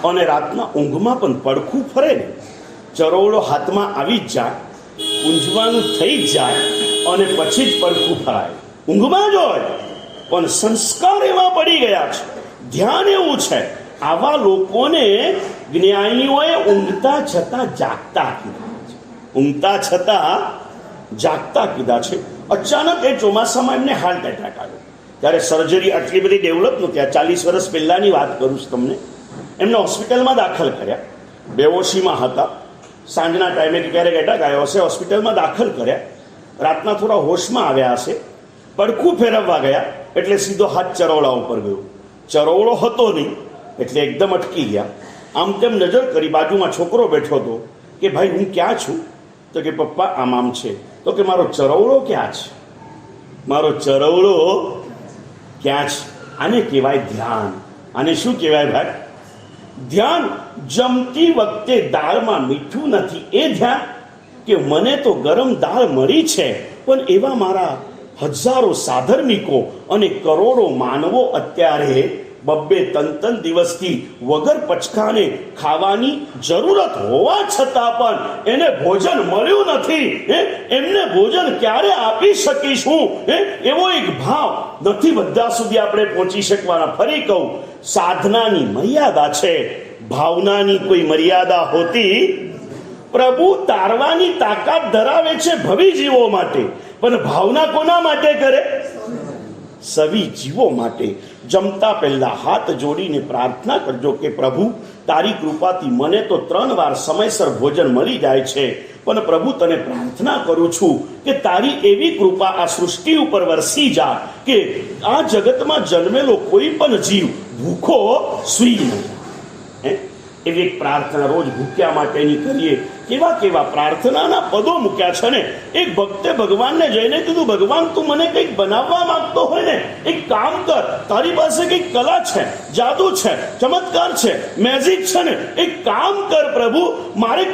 અને રાતના ઊંઘમાં પણ પડખું ફરે ને, ચરોળો હાથમાં આવી જ જાય, ઊંઝવાનું થઈ જ જાય અને પછી જ પડખું ફરાય. ઊંઘમાં જ હોય પણ સંસ્કાર એવા પડી ગયા છે, ધ્યાન એવું છે. આવા લોકોને જ્ઞાનીઓએ ઊંઘતા છતાં જાગતા કીધા છે. ઊંઘતા છતાં જાગતા કીધા છે. અચાનક એ ચોમાસામાં એમને હાર્ટ એટેક આવ્યો. ત્યારે સર્જરી આટલી બધી ડેવલપ નહોતી, આ 40 વર્ષ પહેલાની વાત કરું છું તમને. એમને હોસ્પિટલમાં દાખલ કર્યા, બેહોશીમાં હતા. સાંજના ટાઈમે કે ક્યારેક એટેક આવ્યો હશે, હોસ્પિટલમાં દાખલ કર્યા. રાતના થોડા હોશમાં આવ્યા હશે, પડખું ફેરવવા ગયા એટલે સીધો હાથ ચરોળા ઉપર ગયો. ચરોળો હતો નહીં એટલે એકદમ અટકી ગયા. આમ તેમ નજર કરી, બાજુમાં છોકરો બેઠો હતો કે ભાઈ હું ક્યાં છું? તો કે પપ્પા આમ છે. તો કે મારો ચરોળો ક્યાં છે? મારો ચરોળો ક્યાં છે? આને કહેવાય ધ્યાન. આને શું કહેવાય ભાઈ? ધ્યાન. જમતી વખતે દાળમાં મીઠું નથી એ ધ્યાન, કે મને તો ગરમ દાળ મળી છે પણ એવા મારા હજારો સાધર્મિકો અને કરોડો માનવો અત્યારે 2-3 દિવસથી વગર પચકાને ખાવાની જરૂરત હોવા છતાં પણ એને ભોજન મળ્યું નથી. એમને ભોજન ક્યારે આપી શકીશું? એવો એક ભાવ નથી બધા સુધી આપણે પહોંચી શકવાના. ફરી કહું, સાધનાની મર્યાદા છે, ભાવનાની કોઈ મર્યાદા હોતી. પ્રભુ તારવાની તાકાત ધરાવે છે ભવી જીવો માટે, પણ ભાવના કોના માટે કરે? સવી જીવો માટે. જમતા પહેલા હાથ જોડીને પ્રાર્થના કરજો કે પ્રભુ તારી કૃપાથી મને તો 3 વાર સમયસર ભોજન મળી જાય છે, પણ પ્રભુ તને પ્રાર્થના કરું છું કે તારી એવી કૃપા આ સૃષ્ટિ ઉપર વરસી જાય કે આ જગતમાં જન્મેલો કોઈ પણ જીવ ભૂખો સૂઈ ન જાય. એવી એક પ્રાર્થના રોજ ભૂખ્યા માટેની કરીએ. કેવા કેવા પ્રાર્થનાના પદો મૂક્યા છે ને. એક ભક્તે ભગવાનને જઈને કીધું, ભગવાન તું મને કંઈક બનાવવા માંગતો હોય ને, એક કામ કર, તારી પાસે કંઈક કલા છે, જાદુ છે, ચમત્કાર છે, મેજિક છે ને, એક કામ કર પ્રભુ, મારે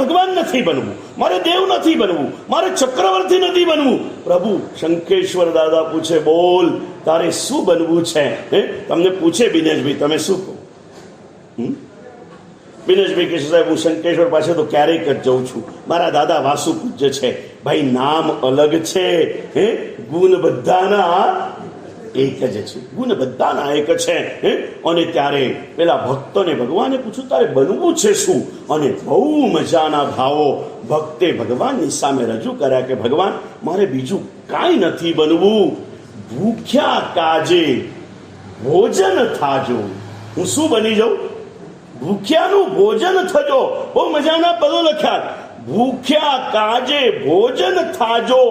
ભગવાન નથી બનવું, મારે દેવ નથી બનવું, મારે ચક્રવર્તી નથી બનવું. પ્રભુ શંખેશ્વર દાદા પૂછે, બોલ તારે શું બનવું છે? તમને પૂછે બિનેશભાઈ તમે શું કહો? બિનેશભાઈ કહે સાહેબ હું શંકેશ્વર પાસે તો ક્યારેક જ જઉં છું, મારા દાદા વાસુ પૂજ્ય છે. ભાઈ નામ અલગ છે, ગુણ બધાના એક જ છે. ગુણ બધાના એક છે. અને ત્યારે પેલા ભક્તોને ભગવાને પૂછ્યું તારે બનવું છે શું? અને બહુ મજાના ભાવો ભક્તે ભગવાનની સામે રજૂ કર્યા કે ભગવાન મારે બીજું કાંઈ નથી બનવું, ભૂખ્યા કાજે ભોજન થાજો. હું શું બની જાઉં? ભૂખ્યાનું ભોજન થજો. બહુ મજાના પદો લખ્યા. ભૂખ્યા કાજે ભોજન થાજો,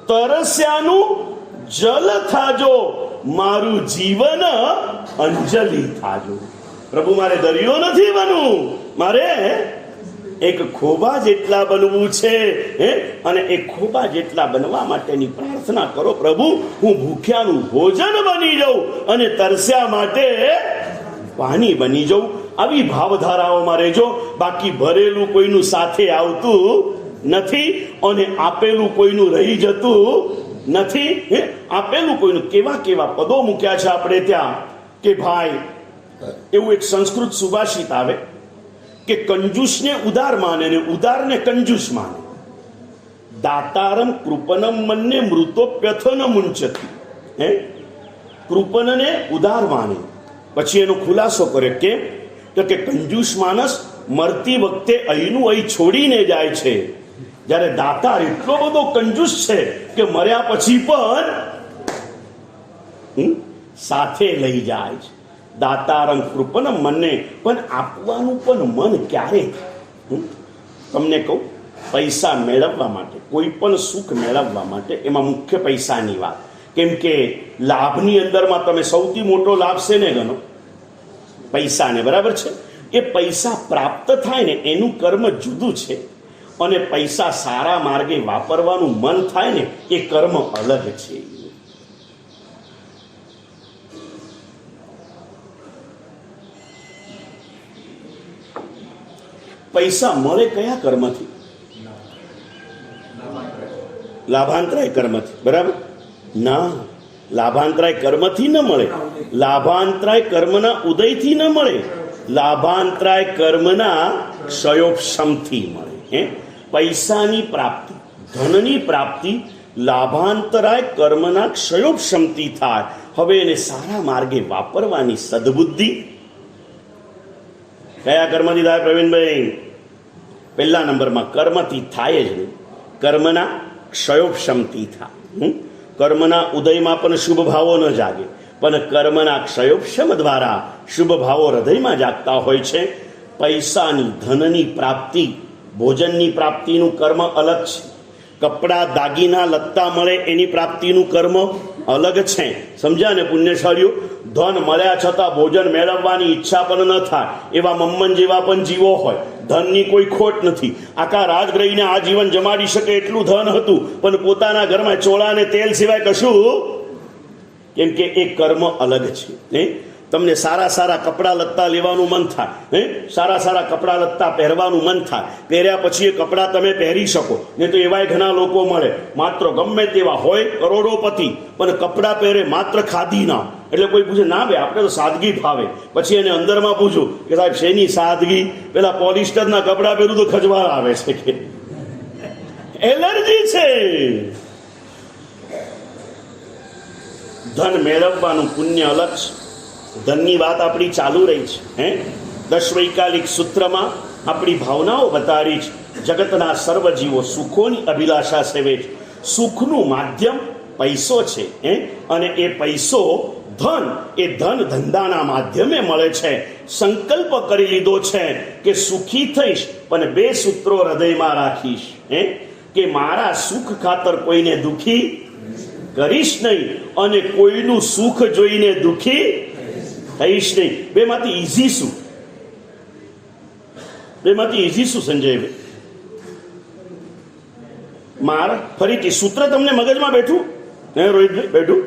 તરસ્યાનું જલ થાજો, મારું જીવન અંજલિ થાજો. પ્રભુ મારે દરિયો નથી બનવું, મારે એક ખોબા જેટલા બનવું છે. અને એ ખોબા જેટલા બનવા માટેની પ્રાર્થના કરો. પ્રભુ હું ભૂખ્યાનું ભોજન બની જાઉં અને તરસ્યા માટે પાણી બની જાઉં. આવી ભાવધારાઓમાં રહેજો. બાકી ભરેલું કોઈનું સાથે આવતું નથી અને આપેલું કોઈનું રહી જતું નથી આપેલું કોઈનું. કેવા કેવા પદો મૂક્યા છે આપણે ત્યાં કે ભાઈ, એવું એક સંસ્કૃત સુભાષિત આવે કે કંજૂસને ઉદાર માને ને ઉદારને કંજૂસ માને. દાતારમ કૃપનમ મનને મૃતોપ્યથન મુંચતી. કૃપનને ઉદાર માને, પછી એનો ખુલાસો કરે કેમ, તો કે કંજૂસ માણસ મરતી વખતે અહીંનું અહીં છોડીને જાય છે, જ્યારે દાતાર એટલો બધો કંજૂસ છે કે મર્યા પછી પણ સાથે લઈ જાય છે. દાતારમ કૃપનમ મનને, પણ આપવાનું પણ મન ક્યારે. તમને કહું, પૈસા મેળવવા માટે, કોઈ પણ સુખ મેળવવા માટે એમાં મુખ્ય પૈસાની વાત. કેમ કે લાભની અંદરમાં તમે સૌથી મોટો લાભ છે ને ગણો પૈસાને, બરાબર છે. એ પૈસા પ્રાપ્ત થાય ને એનું કર્મ જુદું છે, અને પૈસા સારા માર્ગે વાપરવાનું મન થાય ને એ કર્મ અલગ છે. પૈસા મળે કયા કર્મથી? લાભાંતરાય કર્મથી, બરાબર ના? લાભાંતરાય કર્મથી ન મળે, લાભાંતરાય કર્મના ઉદયથી ન મળે, લાભાંતરાય કર્મના ક્ષયોપશમથી મળે. પૈસાની પ્રાપ્તિ, ધનની પ્રાપ્તિ લાભાંતરાય કર્મના ક્ષયોપશમથી થાય. હવે એને સારા માર્ગે વાપરવાની સદબુદ્ધિ કયા કર્મથી થાય પ્રવીણભાઈ? પહેલા નંબરમાં કર્મથી થાય જ નહીં, કર્મના ક્ષયોપશમથી થાય. કર્મના ઉદયમાં પણ શુભ ભાવો ન જાગે, પણ કર્મના ક્ષયોપશમ દ્વારા શુભ ભાવો હૃદયમાં જાગતા હોય છે. પૈસાની, ધનની પ્રાપ્તિ, ભોજનની પ્રાપ્તિનું કર્મ અલગ છે. કપડાં, દાગીના, લત્તા મળે એની પ્રાપ્તિનું કર્મ અલગ છે. સમજ્યા ને પુણ્યશાળીઓ? ધન મળ્યા છતાં ભોજન મેળવવાની ઈચ્છા પણ ન થાય એવા મમ્મન જેવા પણ જીવો હોય. ધનની કોઈ ખોટ નથી, આખા રાજગૃહીને આ જીવન જમાડી શકે એટલું ધન હતું, પણ પોતાના ઘરમાં ચોળા અને તેલ સિવાય કશું, કેમ કે એ કર્મ અલગ છે. તમને સારા સારા કપડાં લત્તા લેવાનું મન થાય, સારા સારા કપડાં લત્તા પહેરવાનું મન થાય, પહેર્યા પછી એ કપડાં તમે પહેરી શકો. ને તો એવાય ઘણા લોકો મળે, માત્ર ગમે તેવા હોય કરોડોપતિ, પણ કપડાં પહેરે માત્ર ખાદી ના. એટલે કોઈ પૂછે ના ભાઈ આપણે તો સાદગી ફાવે, પછી એને અંદરમાં પૂછું કે સાહેબ શેની સાદગી? પેલા પોલિસ્ટરના કપડાં પહેરું તો ખજવાળ આવે છે, કે એલર્જી છે. ધન મેળવવાનું પુણ્ય અલગ છે. ધનની વાત આપણી ચાલુ રહી છે. 10 વૈકાલિક સૂત્રમાં આપણી ભાવનાઓ બતાવી છે. જગતના સર્વ જીવો સુખોની અભિલાષા સેવે છે. સુખનું માધ્યમ પૈસો છે, અને એ પૈસો ધન, એ ધન ધંધાના માધ્યમે મળે છે. સંકલ્પ કરી લીધો છે કે સુખી થઈશ, પણ 2 સૂત્રો હૃદયમાં રાખીશ, કે મારા સુખ ખાતર કોઈને દુખી કરીશ નહીં, અને કોઈનું સુખ જોઈને દુખી થઈશ નહીં. બેમાંથી ઈઝી શું? બેમાંથી ઈઝી શું સંજયભાઈ? મારા ફરીથી સૂત્ર તમને મગજમાં બેઠું? રોહિતભાઈ બેઠું?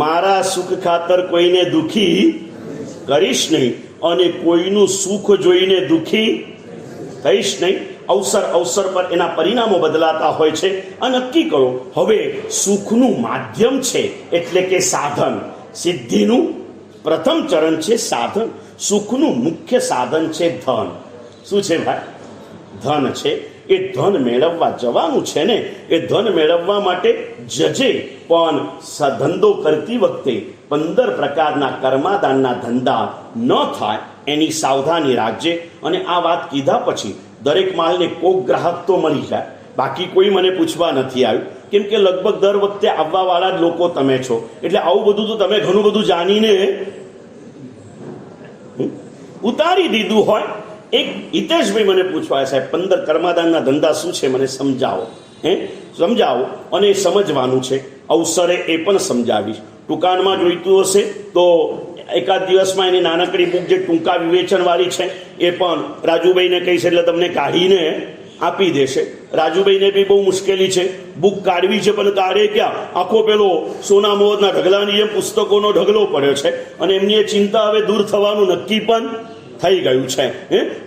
મારા સુખ ખાતર કોઈને દુખી કરીશ નહીં, અને કોઈનું સુખ જોઈને દુખી થઈશ નહીં. અવસર અવસર પર એના પરિણામો બદલાતા હોય છે. આ નક્કી કરો, હવે સુખનું માધ્યમ છે એટલે કે સાધન. સિદ્ધિનું પ્રથમ ચરણ છે સાધન. સુખનું મુખ્ય સાધન છે ધન. શું છે ભાઈ? ધન છે. એ ધન મેળવવા જવાનું છે ને, એ ધન મેળવવા માટે જજે, પણ ધંધો કરતી વખતે 15 પ્રકારના કર્માદાનના ધંધા ન થાય એની સાવધાની રાખજે. અને આ વાત કીધા પછી દરેક માલને કોક ગ્રાહક તો મળી જાય, બાકી કોઈ મને પૂછવા નથી આવ્યું. કેમ કે લગભગ દર વખતે આવવાવાળા જ લોકો તમે છો, એટલે આવું બધું તો તમે ઘણું બધું જાણીને ઉતારી દીધું હોય. એક હિતેશભાઈ મને પૂછવા, સાહેબ 15 કર્માદાનના ધંધા શું છે મને સમજાવો. સમજાવો, અને સમજવાનું છે. અવસરે એ પણ સમજાવીશ. દુકાનમાં જોઈતું હશે તો એકાદ દિવસમાં એની નાનકડી બુક જે ટૂંકા વિવેચનવાળી છે એ પણ રાજુભાઈને કહીશ, એટલે તમને કાઢીને આપી દેશે. રાજુભાઈને બી બહુ મુશ્કેલી છે, બુક કાઢવી છે પણ કાઢે ક્યાં? આખો પેલો સોના મોહરના ઢગલાની જેમ પુસ્તકોનો ઢગલો પડ્યો છે, અને એમની એ ચિંતા હવે દૂર થવાનું નક્કી પણ થઈ ગયું છે.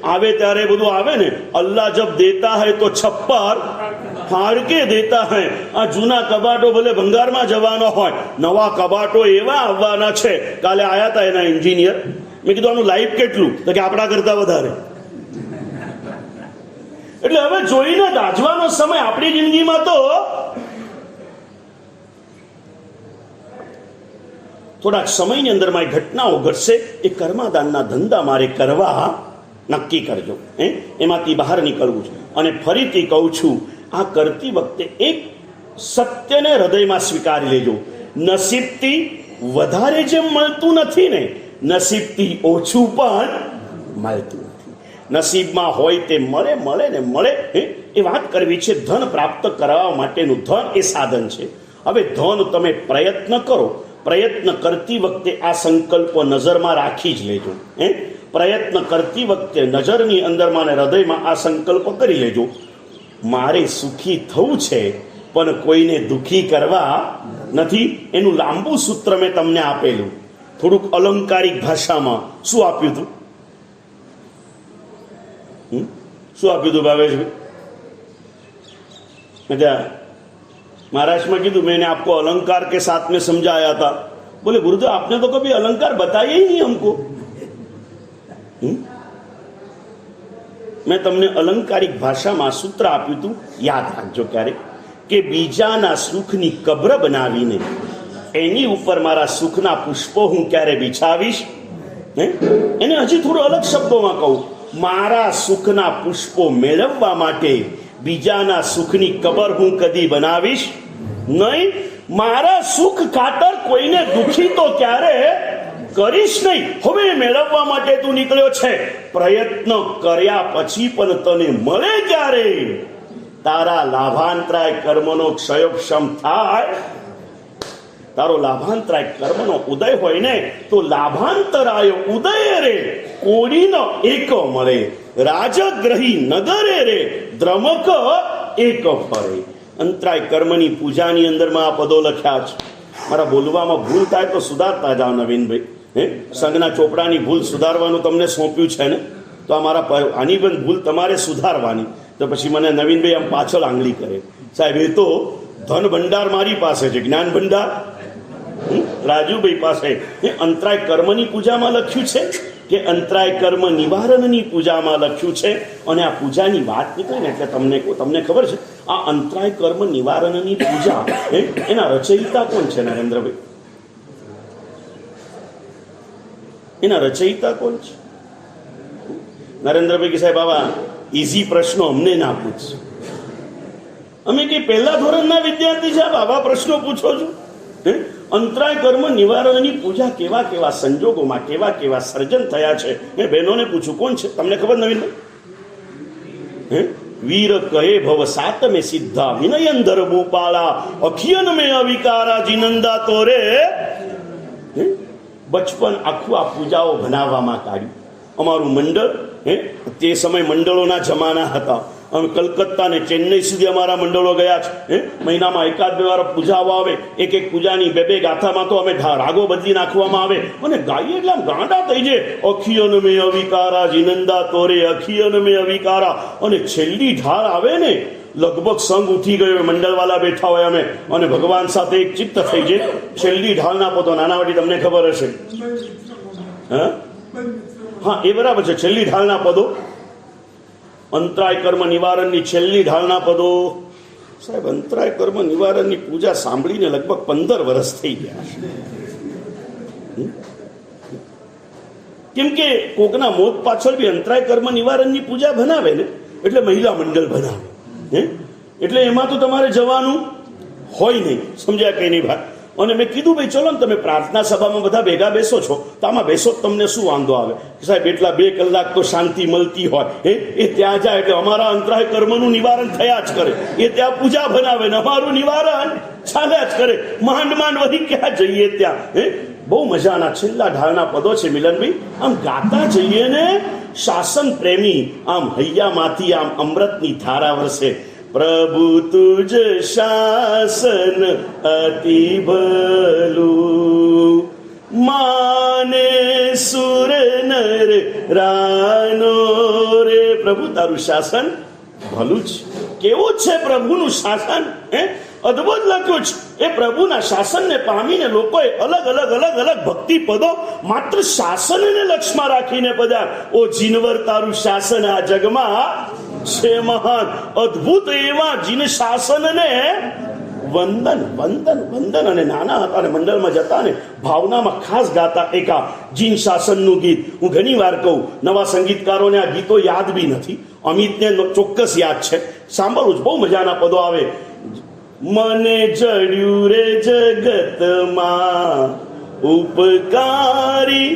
આવે ત્યારે બધું આવે ને, અલ્લાહ જબ દેતા હૈ તો છપ્પર फाड़ के देता है। આ જૂના કબાટો ભલે ભંગારમાં જવાનો હોય, નવા કબાટો એવા આવવાના છે. કાલે આયા હતા એના એન્જિનિયર, મેં કીધું આનું લાઈફ કેટલું, તો કે આપણા કરતા વધારે. એટલે હવે જોઈને દાજવાનો સમય આપણી જિંદગીમાં તો થોડાક સમયની અંદર મારી ઘટનાઓ ઘટશે. એ કર્માદાનના ધંધા મારે કરવા નક્કી કરજો. એમાંથી બહાર નીકળવું છે. અને ફરીથી કહું છું, આ કરતી વખતે એક સત્યને હૃદયમાં સ્વીકારી લેજો. નસીબથી વધારે જેમ મળતું નથી ને, નસીબથી ઓછું પણ મળતું નથી. નસીબમાં હોય તે મળે મળે ને મળે. એ વાત કરવી છે. ધન પ્રાપ્ત કરવા માટેનું ધન એ સાધન છે. હવે ધન તમે પ્રયત્ન કરો. પ્રયત્ન કરતી વખતે આ સંકલ્પો નજરમાં રાખી જ લેજો. પ્રયત્ન કરતી વખતે નજરની અંદરમાં ને હૃદયમાં આ સંકલ્પ કરી લેજો. મારે સુખી થવું છે પણ કોઈને દુઃખી કરવા નથી. એનું લાંબુ સૂત્ર મેં તમને આપેલું, થોડુંક અલંકારિક ભાષામાં. શું આપ્યું હતું? શું આપ્યું હતું ભાવેશભાઈ? महाराष्ट्र में कीधु मैंने आपको अलंकार के साथ में समझाया था. बोले गुरुदेव आपने तो कभी अलंकार बताया ही नहीं हमको. મેં તમને અલંકારિક ભાષામાં સૂત્ર આપ્યું હતું, યાદ રાખજો ક્યારેક, કે બીજાના સુખની કબ્ર બનાવીને એની ઉપર મારા સુખના પુષ્પો હું ક્યારે બિછાવીશ. એને હજી થોડું અલગ શબ્દોમાં કહું, મારા સુખના પુષ્પો મેળવવા માટે બીજાના સુખની કબર હું કદી બનાવીશ નહીં. મારા સુખ ખાતર કોઈને દુખી તો ક્યારે કરીશ નહીં. હવે મેળવવા માટે તું નીકળ્યો છે, પ્રયત્ન કર્યા પછી પણ તને મળે ક્યારે? તારા લાભાંતરાય કર્મનો ક્ષયોક્ષમ થાય. તારો લાભાંતરાય કર્મનો ઉદય હોય ને તો લાભાંતરાય ઉદય રે કોડીનો એક મળે. રાજગ્રહી નગરે રે દ્રમક એક ફરે. અંતરાય કર્મની પૂજાની અંદરમાં આ પદો લખ્યા છે. મારા બોલવામાં ભૂલ થાય તો સુધારતા જાઓ નવીનભાઈ. સંઘના ચોપડાની ભૂલ સુધારવાનું તમને સોંપ્યું છે ને, તો આ મારા આની પણ ભૂલ તમારે સુધારવાની. તો પછી મને નવીનભાઈ આમ પાછળ આંગળી કરે, સાહેબ એ તો ધન ભંડાર મારી પાસે છે, જ્ઞાન ભંડાર રાજુભાઈ પાસે. અંતરાય કર્મની પૂજામાં લખ્યું છે કે અંતરાય કર્મ નિવારણની પૂજામાં લખ્યું છે. અને આ પૂજાની વાત નીકળે ને એટલે તમને ખબર છે, આ અંતરાય કર્મ નિવારણની પૂજા એના રચયિતા કોણ છે નરેન્દ્રભાઈ? એના રચયિતા કોણ છે? નરેન્દ્રભાઈ કે સાહેબ આવા ઇઝી પ્રશ્નો અમને ના પૂછ. અમે કઈ પહેલા ધોરણના વિદ્યાર્થી સાહેબ આવા પ્રશ્નો પૂછો છો? અંતરાય કર્મ નિવારણની પૂજા કેવા કેવા સંજોગોમાં કેવા કેવા સર્જન થયા છે એ બહેનોને પૂછું. કોણ છે તમને ખબર નવીનભાઈ? વીર કહે ભવ સાત મે સિદ્ધા વિનયંધર ભૂપાળા અખિયન મે અવિકારા જીનંદા તોરે. બચપન આખું આ પૂજાઓ બનાવવામાં કાઢ્યું. અમારું મંડળ, તે સમય મંડળોના જમાના હતા. અમે કલકત્તા ને ચેન્નઈ સુધી અમારા મંડળો ગયા છે. મહિનામાં એકાદ બે વાર પૂજાઓ આવે. એક એક પૂજાની બે બે ગાથામાં તો અમે રાગો બદલી નાખવામાં આવે અને ગાઈએ એટલે આમ ગાંડા થઈ જાય. અખિયન મે અવિકારા જીનંદા તોરે અખિયન મે અવિકારા. અને છેલ્લી ઢાળ આવે ને, લગભગ સંઘ ઉઠી ગયો, મંડળવાલા બેઠા હોય અમે, અને ભગવાન સાથે એક ચિત્ત થઈ જાય. છેલ્લી ઢાળના પદો નાનાવાડી તમને ખબર હશે. હા એ બરાબર છે. છેલ્લી ઢાળના પદો, અંતરાય કર્મ નિવારણની છેલ્લી ઢાળના પદો. સાહેબ અંતરાય કર્મ નિવારણની પૂજા સાંભળીને લગભગ 15 વર્ષ થઈ ગયા છે. કેમ કે કોકના મોત પાછળ બી અંતરાય કર્મ નિવારણની પૂજા બનાવે ને, એટલે મહિલા મંડળ બનાવે. એટલે એમાં તો તમારે જવાનું હોય નહીં. સમજ્યા કઈ નહીં ભાઈ? અને મેં કીધું ભાઈ ચલો ને તમે પ્રાર્થના સભામાં બધા ભેગા બેસો છો તો આમાં બેસો તમને શું વાંધો આવે? સાહેબ એટલા 2 કલાક તો શાંતિ મળતી હોય. એ ત્યાં જાય એટલે અમારા અંતરાય કર્મનું નિવારણ થયા જ કરે. એ ત્યાં પૂજા બનાવે ને અમારું નિવારણ ચાલ્યા જ કરે. માંડ વળી ક્યાં જઈએ ત્યાં. બહુ મજાના છેલ્લા ઢાળના પદો છે મિલનભાઈ. આમ ગાતા જઈએ ને, શાસન પ્રેમી આમ હૈયામાંથી આમ અમૃતની ધારા વરસે. પ્રભુ તુજ શાસન અતિ ભલું, માને સુર નર રાનો રે. પ્રભુ તારું શાસન ભલું જ. કેવું છે પ્રભુનું શાસન? અદભુત લખ્યું છે. એ પ્રભુના શાસનને પામીને લોકોએ અલગ અલગ અલગ અલગ ભક્તિ પદો માત્ર શાસનને લક્ષમાં રાખીને પદ્યા. ઓ જીનવર, તારું શાસન આ જગમાં છે મહાન. અદભુત એવા જીન શાસનને વંદન વંદન વંદન. અને નાના હતા અને મંડળમાં જતા ને ભાવનામાં ખાસ ગાતા એક આ જીન શાસનનું ગીત. હું ઘણી વાર કહું, નવા સંગીતકારોને આ ગીતો યાદ બી નથી. અમિતને ચોક્કસ યાદ છે, સાંભળવું જ, બહુ મજાના પદો આવે. મને જડ્યું રે જગતમાં ઉપકારી,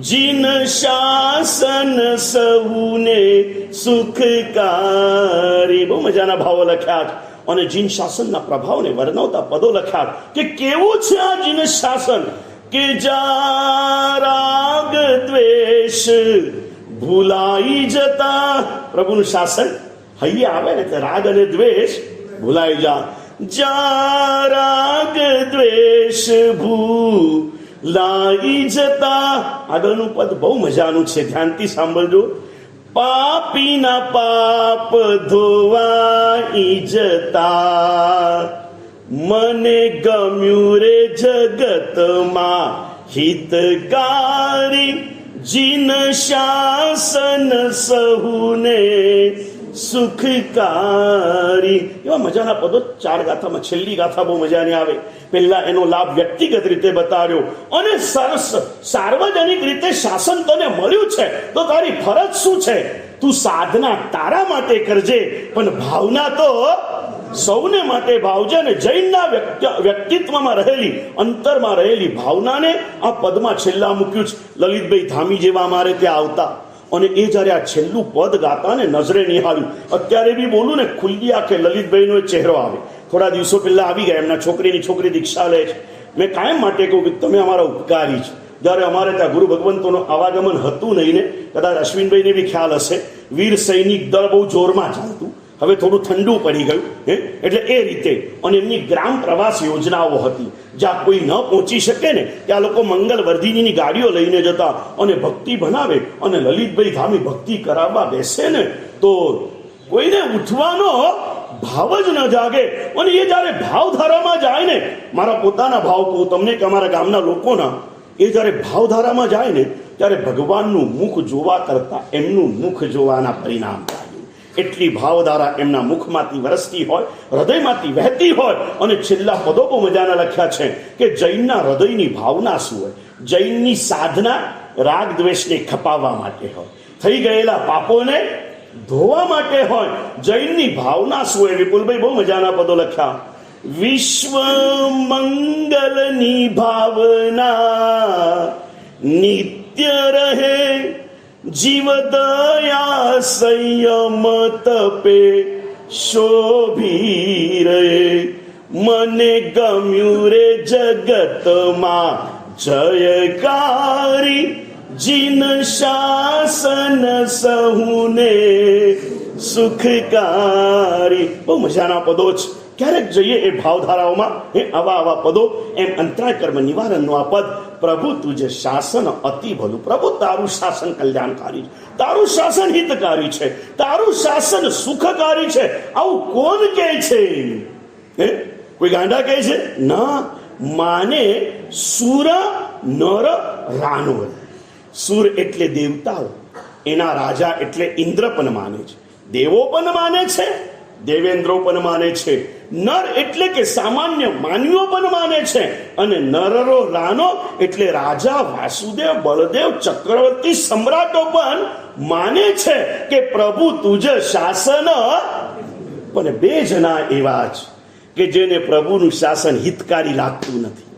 જીન શાસન સૌને સુખકારી. બહુ મજાના ભાવો લખ્યા છે. અને જીન શાસનના પ્રભાવને વર્ણવતા પદો લખ્યા કે કેવું છે આ જીન શાસન કે જા રાગ દ્વેષ ભૂલાઈ જતા. પ્રભુનું શાસન હૈયે આવે ને તે રાગ અને દ્વેષ ભૂલાઈ જા રાગ દ્વેષ ભૂલાઈ જતા. આગળનું પદ બહુ મજાનું છે, ધ્યાનથી સાંભળજો. પાપીના પાપ ધોવાઈ જતા, મને ગમ્યું રે જગતમાં હિતકારી, જીન શાસન સહુને સુખકારી. એવા મજાના પદો 4 ગાથામાં. છેલ્લી ગાથા બહુ મજાની આવે. પહેલા એનો લાભ વ્યક્તિગત રીતે બતાવ્યો અને સાર્વજનિક રીતે શાસન તને મળ્યું છે તો તારી ફરજ શું છે? તું સાધના તારા માટે કરજે, પણ ભાવના તો સૌને માટે ભાવજે. ને જૈનના વ્યક્તિત્વમાં રહેલી, અંતરમાં રહેલી ભાવનાને આ પદમાં છેલ્લા મૂક્યું છે. લલિતભાઈ ધામી જેવા અમારે ત્યાં આવતા અને એ જ્યારે આ છેલ્લું પદ ગાતા ને નજરે નિહાળ્યું. અત્યારે બી બોલું ને ખુલ્લી આંખે લલિતભાઈનો ચહેરો આવે. થોડા દિવસો પહેલા આવી ગયા, એમના છોકરી દીક્ષા લે છે. મેં કાયમ માટે કહું કે તમે અમારા ઉપકારી છો. જ્યારે અમારે ત્યાં ગુરુ ભગવંતોનું આવાગમન હતું નહીં ને, કદાચ અશ્વિનભાઈને બી ખ્યાલ હશે, વીર સૈનિક દળ બહુ જોરમાં ચાલતું. હવે થોડું ઠંડુ પડી ગયું, એટલે એ રીતે. અને એમની ગ્રામ પ્રવાસ યોજનાઓ હતી. જ્યાં કોઈ ન પહોંચી શકે ને ત્યાં લોકો મંગલ વર્ધિનીની ગાડીઓ લઈને જતા અને ભક્તિ બનાવે. અને લલિતભાઈ ધામી ભક્તિ કરાવવા બેસે ને તો કોઈને ઉઠવાનો ભાવ જ ન જાગે. અને એ જ્યારે ભાવધારામાં જાય ને, મારા પોતાના ભાવ કહું તમને કે અમારા ગામના લોકોના, એ જ્યારે ભાવધારામાં જાય ને ત્યારે ભગવાનનું મુખ જોવા કરતા એમનું મુખ જોવાના પરિણામ થાય. એટલી ભાવધારા એમના મુખમાંથી વરસતી હોય, હૃદયમાંથી વહેતી હોય. અને છેલ્લા પદો બહુ મજાના લખ્યા છે કે જૈનના હૃદયની ભાવના શું હોય? જૈનની સાધના રાગ દ્વેષને ખપાવવા માટે હોય, થઈ ગયેલા પાપોને ધોવા માટે હોય. જૈનની ભાવના શું હોય? વિપુલભાઈ બહુ મજાના પદો લખ્યા. વિશ્વ મંગલની ભાવના નિત્ય રહે, જીવ દયા સંયમ તપે શોભી રહે. મને ગમ્યું રે જગતમાં જયકારી, જીન શાસન સહુને સુખકારી. બહુ મજાના પદો છે. ક્યારેક જઈએ એ ભાવધારાઓમાં, આવા પદો. એમ અંતરાય કર્મ નિવારણનું આ પદ. પ્રભુ તુજે શાસન અતિ ભલું. પ્રભુ તારું શાસન કલ્યાણકારી છે, તારું શાસન હિતકારી છે, તારું શાસન સુખકારી છે. આવું કોણ કહે છે? કોઈ ગાંડા કહે છે? ના, માને સુર નર રાનો. સુર એટલે દેવતાઓ, એના રાજા એટલે ઇન્દ્ર પણ માને છે, દેવો પણ માને છે, દેવેન્દ્રો પણ માને છે. નર એટલે કે સામાન્ય માનવીઓ પણ માને છે. અને નરરો રાનો એટલે રાજા વાસુદેવ, બળદેવ, ચક્રવર્તી, સમ્રાટો પણ માને છે કે પ્રભુ તુજ શાસન. પણ 2 જણા એવા જ કે જેને પ્રભુનું શાસન હિતકારી લાગતું નથી,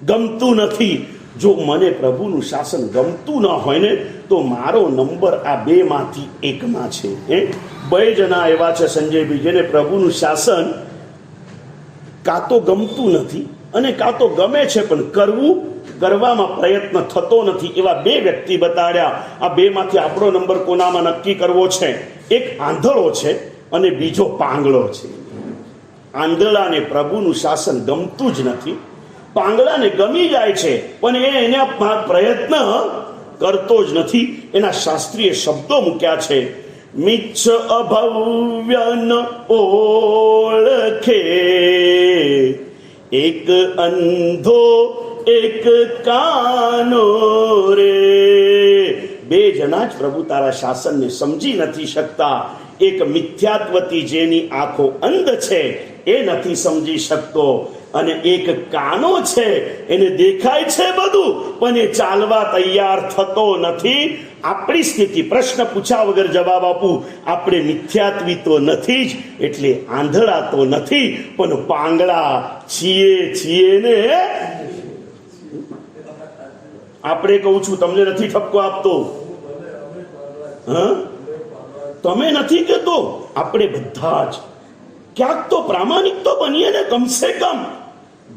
ગમતું નથી. જો મને પ્રભુનું શાસન ગમતું ન હોય ને તો મારો નંબર આ 2 માંથી 1 માં છે. 2 જણા એવા છે સંજયભાઈ, જેને પ્રભુનું શાસન કાં તો ગમતું નથી અને કાં તો ગમે છે પણ કરવામાં પ્રયત્ન થતો નથી. એવા 2 વ્યક્તિ બતાડ્યા. આ 2 માંથી આપણો નંબર કોનામાં નક્કી કરવો છે? એક આંધળો છે અને બીજો પાંગળો છે. આંધળાને પ્રભુનું શાસન ગમતું જ નથી, પાંગળાને ગમી જાય છે પણ એના પ્રયત્ન કરતો જ નથી. એના શાસ્ત્રીય શબ્દો મૂક્યા છે. મિચ્છ અભવ્ય ન ઓળખે, એક અંધો એક કાનો રે. બે જણા જ પ્રભુ તારા શાસનને સમજી નથી શકતા. એક મિથ્યાત્વતી જેની આંખો અંધ છે એ નથી સમજી શકતો, અને એક કાનો છે એને દેખાય છે બધું પણ એ ચાલવા તૈયાર થતો નથી. આપણી સ્થિતિ, પ્રશ્ન પૂછ્યા વગર જવાબ આપું, આપણે મિથ્યાત્વી તો નથી જ, એટલે આંધળા તો નથી પણ પાંગળા છીએ ને. આપણે કહું છું તમને નથી ઠપકો આપતો, તમે નથી કહેતો, આપણે બધા જ ક્યાંક તો પ્રામાણિક તો બનીએ ને. કમસે કમ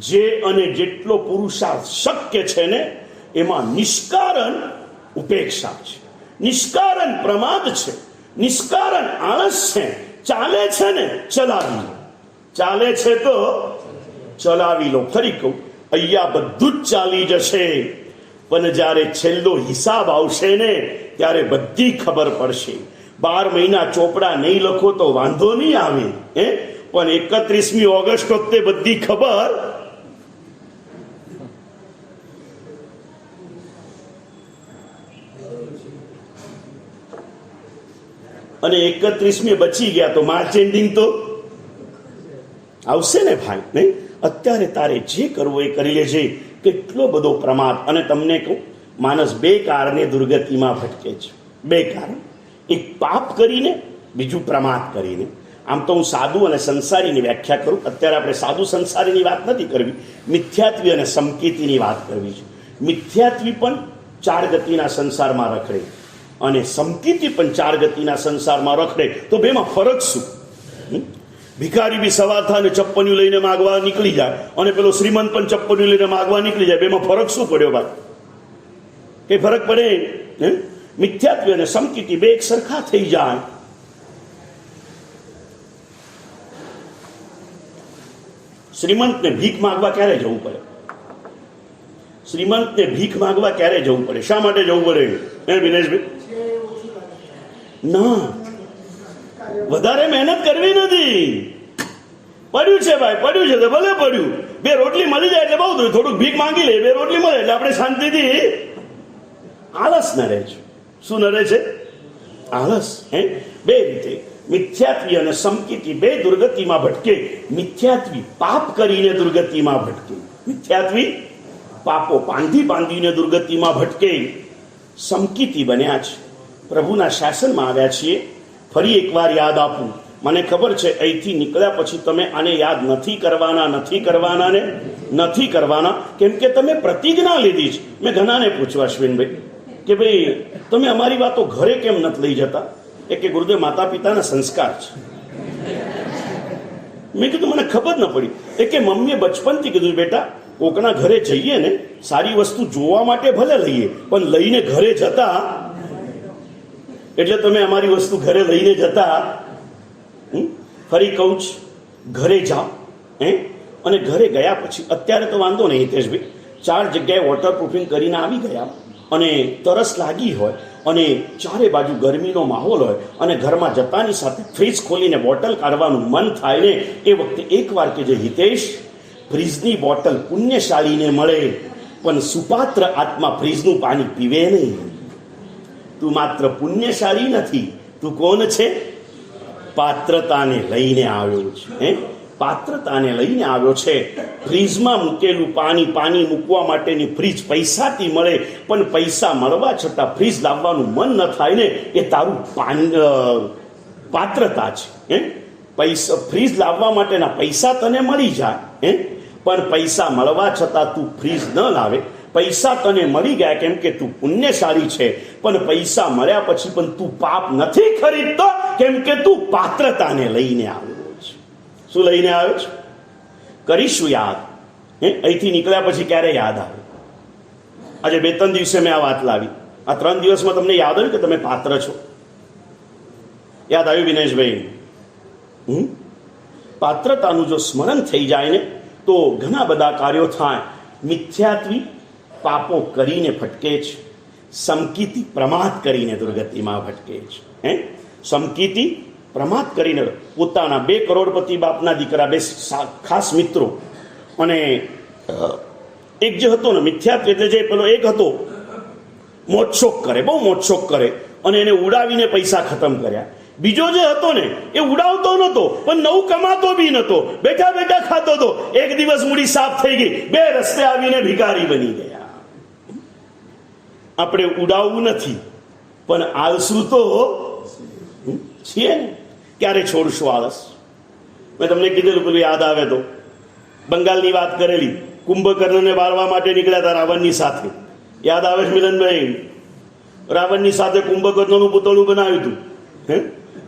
જે અને જેટલો પુરુષાર્થ શક્ય છે ને એમાં નિષ્કારણ ઉપેક્ષા છે, નિષ્કારણ પ્રમાદ છે, નિષ્કારણ આળસ છે. ચાલે છે ને ચલાવી લો, ચાલે છે તો ચલાવી લો. ફરી કહું, અહીંયા બધું જ ચાલી જશે, પણ જ્યારે છેલ્લો હિસાબ આવશે ને ત્યારે બધી ખબર પડશે. 12 મહિના ચોપડા નહીં લખો તો વાંધો નહીં આવે, પણ 31મી ઓગસ્ટ વખતે બધી ખબર. અને 31મી બચી ગયા તો માર્ચ એન્ડિંગ તો આવશે ને ભાઈ, નહીં? અત્યારે તારે જે કરવું એ કરી લેજે. કેટલો બધો પ્રમાદ. અને તમને કહું, માણસ બે કારણે દુર્ગતિમાં ભટકે છે. બે કારણ, એક પાપ કરીને, બીજું પ્રમાદ કરીને. આમ તો હું સાધુ અને સંસારીની વ્યાખ્યા કરું. અત્યારે આપણે સાધુ સંસારીની વાત નથી કરવી, મિથ્યાત્વી અને સમકીતીની વાત કરવી છે. મિથ્યાત્વી પણ 4 ગતિના સંસારમાં રખડે અને સમકીતી પણ 4 ગતિના સંસારમાં રખડે, તો બેમાં ફરક શું? ભિખારી બી સવાર થાય ને ચપ્પન્યું લઈને માગવા નીકળી જાય, અને પેલો શ્રીમંત પણ ચપ્પન્યું લઈને માગવા નીકળી જાય. બેમાં ફરક શું પડ્યો ભાઈ? કઈ ફરક પડે? મિથ્યાત્વી અને સમકીતી બે એક સરખા થઈ જાય. શ્રીમંતને ભીખ માંગવા ક્યારે જવું પડે? શ્રીમંતને ભીખ માંગવા ક્યારે જવું પડે? શા માટે જવું પડે? વિનેશભાઈ, ના, વધારે મહેનત કરવી નથી. પડ્યું છે ભાઈ, પડ્યું છે તો ભલે પડ્યું. 2 રોટલી મળી જાય એટલે બહુ થયું. થોડુંક ભીખ માંગી લે, 2 રોટલી મળે એટલે આપણે શાંતિથી. આળસ ન રહે છે. શું ન રહે છે? આળસ. બે રીતે મિથ્યાત્વી અને સમકીતી બે દુર્ગતિમાં ભટકે. મિથ્યાત્વી પાપ કરીને દુર્ગતિમાં ભટકે. મિથ્યાત્વી પાપો બાંધીને દુર્ગતિમાં ભટકે. સમકીતી બન્યા છે, પ્રભુના શાસનમાં આવ્યા છીએ. ફરી એકવાર યાદ આપું, મને ખબર છે અહીંથી નીકળ્યા પછી તમે આને યાદ નથી કરવાના, કેમ કે તમે પ્રતિજ્ઞા લીધી છે. મેં ઘણાને પૂછવા, અશ્વિનભાઈ, કે ભાઈ તમે અમારી વાતો ઘરે કેમ નથી લઈ જતા? એ કે ગુરુદેવ, માતા પિતાના સંસ્કાર છે. મેં કીધું મને ખબર ન પડી. એ કે મમ્મીએ બચપનથી કીધું, બેટા કોકના ઘરે જઈએ ને સારી વસ્તુ જોવા માટે ભલે લઈએ, પણ લઈને ઘરે જતા, એટલે તમે અમારી વસ્તુ ઘરે લઈને જતા. ફરી કહું છું, ઘરે જાઓ, અને ઘરે ગયા પછી, અત્યારે તો વાંધો નહીં હિતેશભાઈ, 4 જગ્યાએ વોટરપ્રૂફિંગ કરીને આવી ગયા, અને તરસ લાગી હોય અને ચારે બાજુ ગરમીનો માહોલ હોય, અને ઘરમાં જતાની સાથે ફ્રીજ ખોલીને બોટલ કાઢવાનું મન થાય ને, એ વખતે એકવાર કે જે હિતેશ, ફ્રીજની બોટલ પુણ્યશાળીને મળે, પણ સુપાત્ર આત્મા ફ્રીજનું પાણી પીવે નહીં. તું માત્ર પુણ્યશાળી નથી, તું કોણ છે? પાત્રતાને લઈને આવ્યો છે. પાત્રતાને લઈને આવ્યો છે. ફ્રીજમાં મૂકેલું પાણી મૂકવા માટેની ફ્રીજ પૈસાથી મળે, પણ પૈસા મળવા છતાં ફ્રીજ લાવવાનું મન ન થાય ને, એ તારું પાત્રતા છે. પૈસા, ફ્રીજ લાવવા માટેના પૈસા તને મળી જાય, પણ પૈસા મળવા છતાં તું ફ્રીજ ન લાવે. પૈસા તને મળી ગયા કેમ કે તું પુણ્યશાળી છે, પણ પૈસા મળ્યા પછી પણ તું પાપ નથી ખરીદતો, કેમ કે તું પાત્રતાને લઈને આવ્યો છે. શું લઈને આવ્યો છે? કરીશું યાદ. અહીંથી નીકળ્યા પછી ક્યારે યાદ આવે? આજે 2-3 દિવસે મેં આ વાત લાવી. આ 3 દિવસમાં તમને યાદ આવ્યું કે તમે પાત્ર છો? યાદ આવ્યું વિનેશભાઈ? પાત્રતાનું જો સ્મરણ થઈ જાય ને તો ઘણા બધા કાર્યો થાય. મિથ્યાત્વી પાપો કરીને ભટકે છે, સમકીતી પ્રમાદ કરીને દુર્ગતિમાં ભટકે છે. સમકીતી પ્રમાદ કરીને પોતાના 2 કરોડપતિ બાપના દીકરા, 2 ખાસ મિત્રો, અને એક જે હતો ને મિથ્યાત્વ એટલે જે પેલો એક હતો મોજશોખ કરે, બહુ મોજશોખ કરે અને એને ઉડાવીને પૈસા ખતમ કર્યા. બીજો જે હતો ને એ ઉડાવતો નતો પણ નવું કમાતો બી નતો, બેઠા બેઠા ખાતો હતો. એક દિવસ મૂડી સાફ થઈ ગઈ, 2 રસ્તે આવીને ભિખારી બની ગયા. આપણે ઉડાવવું નથી પણ આળસુ તો છીએ ને. ક્યારે છોડશું આળસ? મેં તમને કીધેલું, પેલું યાદ આવે તો બંગાળની વાત કરેલી, કુંભકર્ણને બાળવા માટે નીકળ્યા હતા રાવણની સાથે. યાદ આવે છે મિલનભાઈ? રાવણની સાથે કુંભકર્ણનું પૂતળું બનાવ્યું હતું,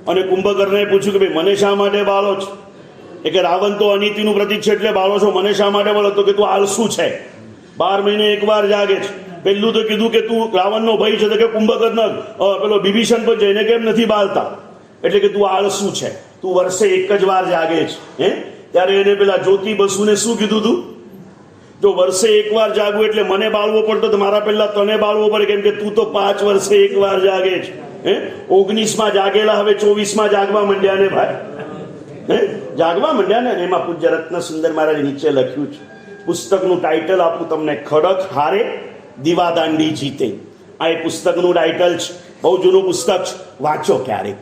અને કુંભકર્ણએ પૂછ્યું કે ભાઈ મને શા માટે બાળો છો? એ કે રાવણ તો અનીતિનું પ્રતીક છે એટલે બાળો છો, મને શા માટે બાળો? તો કે તું આળસુ છે, 12 મહિને એકવાર જાગે છે. પેલું તો કીધું કે તું રાવણનો ભય છે, તો કે કુંભકર્ણ પેલો વિભીષણ પર જઈને કેમ નથી બાળતા? એટલે કે તું આળસુ છે, તું વર્ષે એક જ વાર જાગે છે. ત્યારે એને પેલા જ્યોતિ બસુને શું કીધું તું? જો વર્ષે એકવાર જાગવું એટલે મને બાળવો પડતો તો મારા પહેલા તને બાળવો પડે, કેમ કે તું તો 5 વર્ષે એકવાર જાગે છે. 19માં જાગેલા હવે 24માં જાગવા માંડ્યા ને ભાઈ, જાગવા માંડ્યા ને. એમાં પૂજ્ય રત્ન સુંદર મહારાજ નીચે લખ્યું છે, પુસ્તકનું ટાઇટલ આપું તમને, ખડક હારે દીવાદાંડી જીતે. આ એ પુસ્તકનું ટાઇટલ છે. બહુ જૂનું પુસ્તક છે, વાંચો ક્યારેક.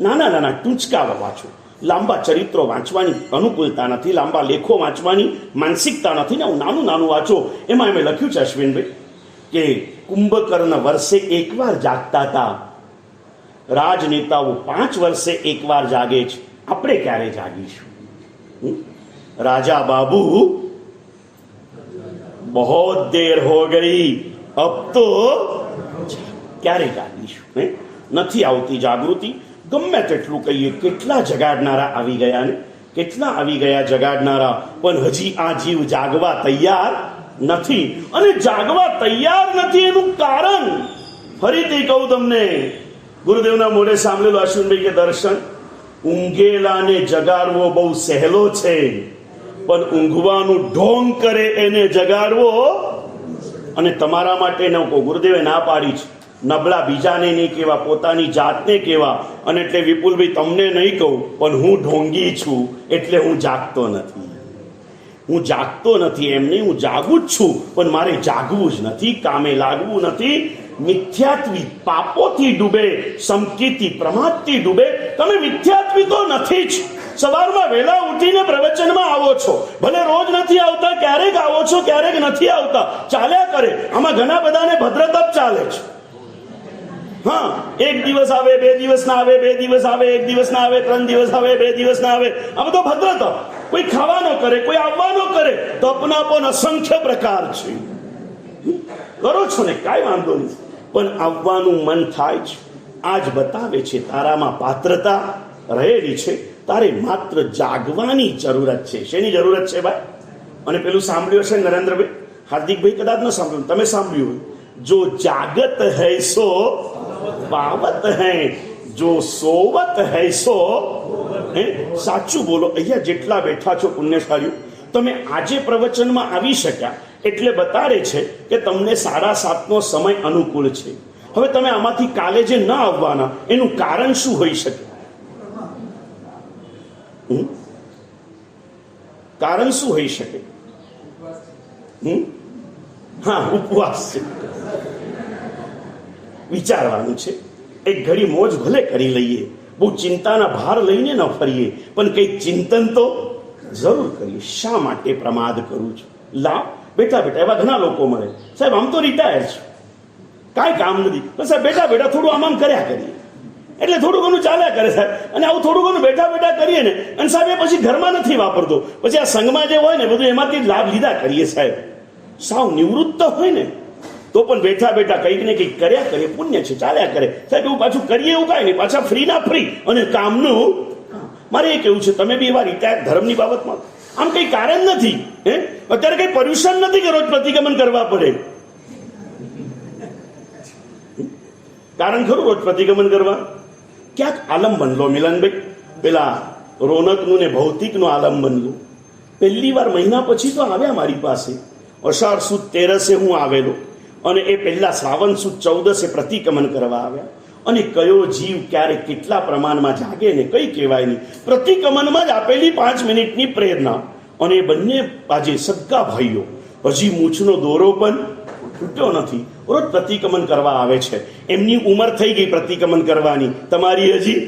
નાના નાના ટૂંચકા વાંચો. લાંબા ચરિત્રો વાંચવાની અનુકૂળતા નથી, લાંબા લેખો વાંચવાની માનસિકતા નથી ને નાનું નાનું વાંચો. એમાં એમ લખ્યું છે અશ્વિનભાઈ કે કુંભકર્ણ વર્ષે એકવાર જાગતા હતા, રાજનેતાઓ 5 વર્ષે એકવાર જાગે છે. આપણે ક્યારે જાગીશું? રાજા બાબુ બહોત દેર હો ગઈ, અબ તો ક્યારે જાગીશું? નથી આવતી જાગૃતિ. ગમે તેટલું કહીએ, કેટલા જગાડનારા આવી ગયા ને, કેટલા આવી ગયા જગાડનારા, પણ હજી આ જીવ જાગવા તૈયાર નથી. અને જાગવા તૈયાર નથી એનું કારણ ફરીથી કહું તમને, ગુરુદેવના મોઢે સાંભળેલું અશ્વિનભાઈ કે દર્શન, ઊંઘેલાને જગાડવો બહુ સહેલો છે, પણ ઊંઘવાનું ઢોંગ કરે એને જગાડવો. અને તમારા માટે ન કહું, ગુરુદેવે ના પાડી છે, નબળા બીજાને નહીં કહેવા, પોતાની જાતને કહેવા. અને એટલે વિપુલભાઈ તમને નહીં કહું, પણ હું ઢોંગી છું એટલે હું જાગતો નથી. હું જાગતો નથી એમ નહીં, હું જાગું જ છું, પણ મારે જાગવું જ નથી, કામે લાગવું નથી. મિથ્યાત્વી પાપોથી ડૂબે, સમકીતી પ્રમાદથી ડૂબે. તમે મિથ્યાત્વી તો નથી જ. સવારમાં વહેલા ઉઠીને પ્રવચનમાં આવો છો, ભલે રોજ નથી આવતા, ક્યારેક આવો છો, ક્યારેક નથી આવતા, ચાલ્યા કરે. આમાં ઘણા બધાને ભદ્રતપ ચાલે છે. હા, 1 દિવસ આવે, 2 દિવસ ના આવે, 2 દિવસ આવે, 1 દિવસ ના આવે, 3 દિવસ આવે, 2 દિવસ ના આવે. આ બધો ભદ્રતપ. કોઈ ખાવાનો કરે, કોઈ આવવાનો કરે, તપના પણ અસંખ્ય પ્રકાર છે. કરો છો ને, કાંઈ વાંધો નહીં, પણ આવવાનું મન થાય છે. આજ બતાવે છે તારામાં પાત્રતા રહેલી છે, તારે માત્ર જાગવાની જરૂરત છે. શેની જરૂરત છે ભાઈ? અને પેલું સાંભળ્યું હશે નરેન્દ્રભાઈ, હાર્દિકભાઈ કદાચ ન સાંભળ્યું, તમે સાંભળ્યું હોય, જો જાગત હૈ સો પાવત હૈ, જો સોવત હૈ સો. સાચું બોલો. અહીંયા જેટલા બેઠા છો પુણ્યશાળીઓ, તમે આજે પ્રવચનમાં આવી શક્યા એટલે બતાડે છે કે તમને 7:30નો સમય અનુકૂળ છે. હવે તમે આમાંથી કાલે જે ન આવવાના એનું કારણ શું હોઈ શકે? કારણ શું હોઈ શકે? હા, ઉપવાસ છે. વિચારવાનું છે. એક ઘડી મોજ ભલે કરી લઈએ, બહુ ચિંતાના ભાર લઈને ન ફરીએ, પણ કંઈક ચિંતન તો જરૂર કરીએ. શા માટે પ્રમાદ કરું છું? લા બેઠા બેઠા એવા ઘણા લોકો મળે, સાહેબ આમ તો રિટાયર છે, કાંઈ કામ નથી, બસ સાહેબ બેઠા બેઠા થોડું આમ કર્યા કરીએ, એટલે થોડું ઘણું ચાલ્યા કરે સાહેબ. અને આવું થોડું ઘણું બેઠા બેઠા કરીએ ને, અને સાહેબ એ પછી ઘરમાં નથી વાપરતો, પછી આ સંઘમાં જે હોય ને બધું એમાંથી લાભ લીધા કરીએ સાહેબ. સાવ નિવૃત્ત હોય ને તો પણ બેઠા બેઠા કંઈક ને કંઈક કર્યા કરીએ, પુણ્ય છે, ચાલ્યા કરે સાહેબ. એવું પાછું કરીએ એવું કાંઈ નહીં, પાછા ફ્રી ના ફ્રી અને કામનું. મારે એ કેવું છે, તમે બી એવા રિટાયર ધર્મની બાબતમાં આમ કંઈ કારણ નથી. અત્યારે કંઈ પર્યુષણ નથી કે રોજ પ્રતિક્રમણ કરવા પડે. કારણ ખરું રોજ પ્રતિક્રમણ કરવા? ક્યાંક આલંબન લો મિલનભાઈ, પેલા રોનકનું ને ભૌતિકનું આલંબન લો. પહેલી વાર મહિના પછી તો આવ્યા મારી પાસે, અષાઢ સુદ 13 હું આવેલો, અને એ પહેલા શ્રાવણ સુદ 14 પ્રતિક્રમણ કરવા આવ્યા. અને કયો જીવ ક્યારે કેટલા પ્રમાણમાં જાગે ને કઈ કહેવાય નહીં. પ્રતિક્રમણમાં જ આપેલી 5 મિનિટની પ્રેરણા. અને એ બંને આજે સગા ભાઈઓ હજી મૂછનો દોરો પણ તૂટ્યો નથી, રોજ પ્રતિક્રમણ કરવા આવે છે. એમની ઉંમર થઈ ગઈ પ્રતિક્રમણ કરવાની, તમારી હજી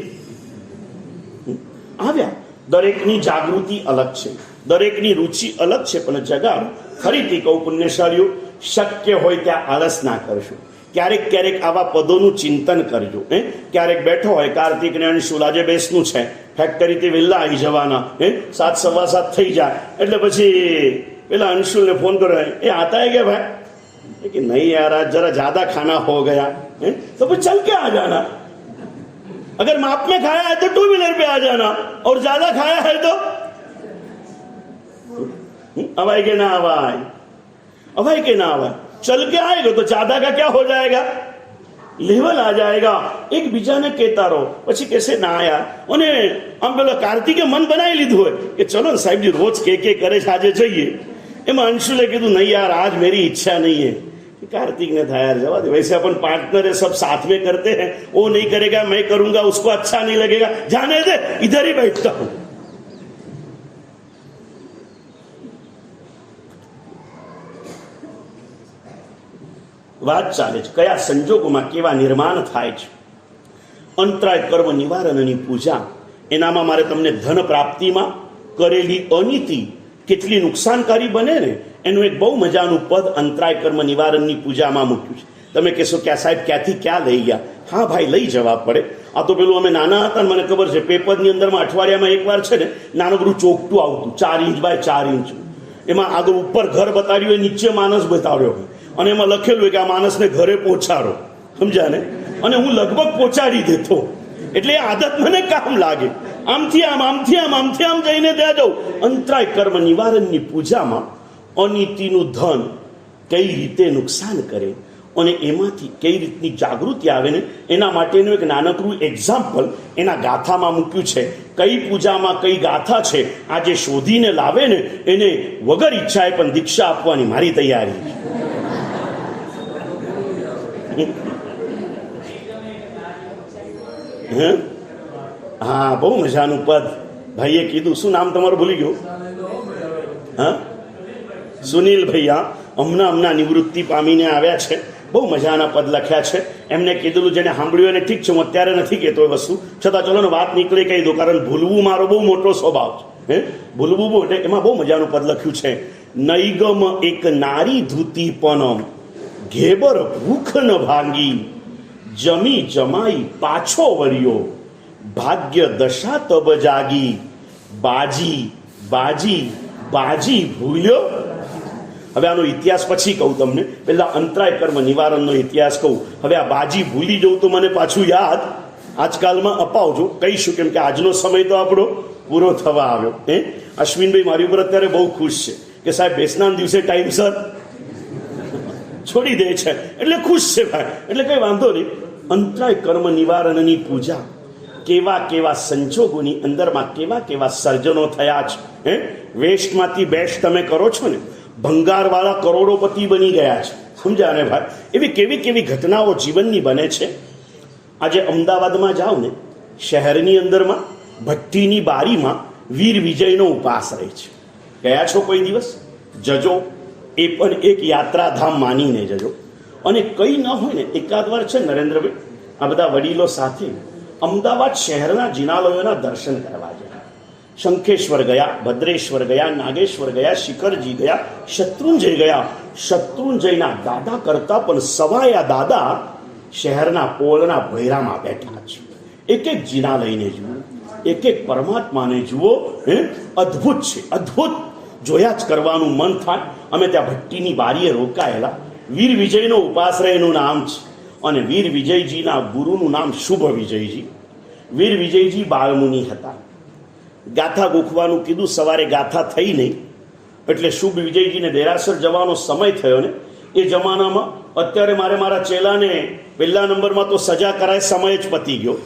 આવ્યા. દરેકની જાગૃતિ અલગ છે, દરેકની રુચિ અલગ છે, પણ જગાડો. ફરીથી કહું પુણ્યશાળીઓ, શક્ય હોય ત્યાં આળસ ના કરશો. ક્યારેક ક્યારેક આવા પદોનું ચિંતન કરજો. ક્યારેક બેઠો હોય કાર્તિક ને અંશુલ આજે બેસનું છે, ફેક્ટરીથી વહેલા આવી જવાના, 7 સવા 7 થઈ જાય એટલે પછી પેલા અંશુલને ફોન કરો, એ આતા હે કે ભાઈ? कि नहीं यार आज जरा ज्यादा खाना हो गया है तो फिर चल के आ जाना. अगर माप में खाया है तो 2 व्हीलर पे आ जाना और ज्यादा खाया है तो अवाई के ना अवाई, अवाई के ना अवाई. चल के आएगा तो ज्यादा का क्या हो जाएगा, લેવલ આ જાયગા. એકબીજાને કહેતા રહો. પછી કહેશે ના યાર, અને આમ પેલો કાર્તિકે મન બનાવી લીધું હોય કે ચલો ને સાહેબજી રોજ કે કરે છે આજે જઈએ. એમાં અંશુલે કીધું નહીં યાર આજ મેરી ઈચ્છા નહીં है. कार्तिक ने था यार जवा दे, वैसे अपन पार्टनर है सब साथ में करते हैं, वो नहीं करेगा मैं करूंगा उसको अच्छा नहीं लगेगा, जाने दे इधर ही बैठता हूं. વાત ચાલે છે કયા સંજોગોમાં કેવા નિર્માણ થાય છે. અંતરાય કર્મ નિવારણની પૂજા, એનામાં મારે તમને ધન પ્રાપ્તિમાં કરેલી અનીતિ કેટલી નુકસાનકારી બને ને એનું એક બહુ મજાનું પદ અંતરાય કર્મ નિવારણની પૂજામાં મૂક્યું છે. તમે કહેશો કે આ સાહેબ ક્યાંથી ક્યાં લઈ ગયા? હા ભાઈ લઈ જવા પડે. આ તો પેલું અમે નાના હતા મને ખબર છે, પેપરની અંદરમાં અઠવાડિયામાં એકવાર છે ને નાનકડું ચોકટું આવતું 4 ઇંચ બાય 4 ઇંચ. એમાં આગળ ઉપર ઘર બતાડ્યું હોય, નીચે માણસ બતાડ્યો હોય, અને એમાં લખેલું હોય કે આ માણસને ઘરે પહોંચાડો. સમજ્યા ને? અને હું લગભગ પહોંચાડી દેતો, એટલે એ આદત મને કામ લાગે. આમથી આમ, આમથી આમ, આમથી આમ જઈને ત્યાં જાઉં. અંતરાય કર્મ નિવારણની પૂજામાં અનીતિનું ધન કઈ રીતે નુકસાન કરે અને એમાંથી કઈ રીતની જાગૃતિ આવે ને એના માટેનું એક નાનકડું એક્ઝામ્પલ એના ગાથામાં મૂક્યું છે. કઈ પૂજામાં કઈ ગાથા છે આ જે શોધીને લાવે ને એને વગર ઈચ્છાએ પણ દીક્ષા આપવાની મારી તૈયારી છે. હા બહુ મજાનું પદ ભાઈએ કીધું. શું નામ તમારું ભૂલી ગયો? હા સુનિલ ભૈયા હમણાં નિવૃત્તિ પામીને આવ્યા છે. બહુ મજાના પદ લખ્યા છે. એમને કીધેલું જેને સાંભળ્યું એને ઠીક છે, હું અત્યારે નથી કહેતો એ વસ્તુ, છતાં ચલો ને વાત નીકળી કહી દો, કારણ ભૂલવું મારો બહુ મોટો સ્વભાવ છે. ભૂલવું બહુ એટલે એમાં બહુ મજાનું પદ લખ્યું છે. નૈગમ એક નારી ધૂતી પનમ ઘેબર ભૂખ ન ભાંગી જમી જમાઈ પાછો વર્યો ભાગ્ય દશા તબ જાગી બાજી બાજી બાજી ભૂલ્યો. હવે આનો ઇતિહાસ પછી કહું તમને, પહેલા અંતરાય કર્મ નિવારણનો ઇતિહાસ કહું. હવે આ બાજી ભૂલી જવું તો મને પાછું યાદ આજકાલમાં અપાવજો, કહીશું, કેમ કે આજનો સમય તો આપણો પૂરો થવા આવ્યો. અશ્વિનભાઈ મારી ઉપર અત્યારે બહુ ખુશ છે કે સાહેબ બેસના દિવસે ટાઈમસર છોડી દે છે એટલે ખુશ છે ભાઈ, એટલે કઈ વાંધો નહીં. અંતરાય કર્મ નિવારણની પૂજા કેવા કેવા સંજોગોની અંદરમાં કેવા કેવા સર્જનો થયા છે. વેસ્ટમાંથી બેસ્ટ તમે કરો છો ને, ભંગારવાળા કરોડોપતિ બની ગયા છે. સમજ્યા ને ભાઈ? એવી કેવી કેવી ઘટનાઓ જીવનની બને છે. આજે અમદાવાદમાં જાઓ ને, શહેરની અંદરમાં ભઠ્ઠીની બારીમાં વીર વિજયનો ઉપાસ રહે છે. ગયા છો કોઈ દિવસ? જજો, એ પણ એક યાત્રાધામ માનીને જજો. અને કંઈ ન હોય ને એકાદ વાર છે નરેન્દ્રભાઈ આ બધા વડીલો સાથે અમદાવાદ શહેરના જિનાલયોના દર્શન કરવા ગયા. શંખેશ્વર ગયા, ભદ્રેશ્વર ગયા, નાગેશ્વર ગયા, શિખરજી ગયા, શત્રુંજય ગયા. શત્રુંજયના દાદા કરતા પણ સવાયા દાદા શહેરના પોળના ભોયરામાં બેઠા છે. એક એક જિનાલયને જુઓ, એક એક પરમાત્માને જુઓ. અદ્ભુત છે, અદ્ભુત. જોયા જ કરવાનું મન થાય. અમે ત્યાં ભટ્ટીની બારીએ રોકાયેલા. વીર વિજયનો ઉપાશ્રય એનું નામ છે, અને વીર વિજયજીના ગુરુનું નામ શુભ વિજયજી. વીર વિજયજી બાળમુનિ હતા. ગાથા ગોખવાનું કીધું, સવારે ગાથા થઈ નહીં એટલે શુભ વિજયજીને દેરાસર જવાનો સમય થયો ને. એ જમાનામાં અત્યારે મારા ચેલાને પહેલા નંબરમાં તો સજા કરાય સમય જ પતી ગયો.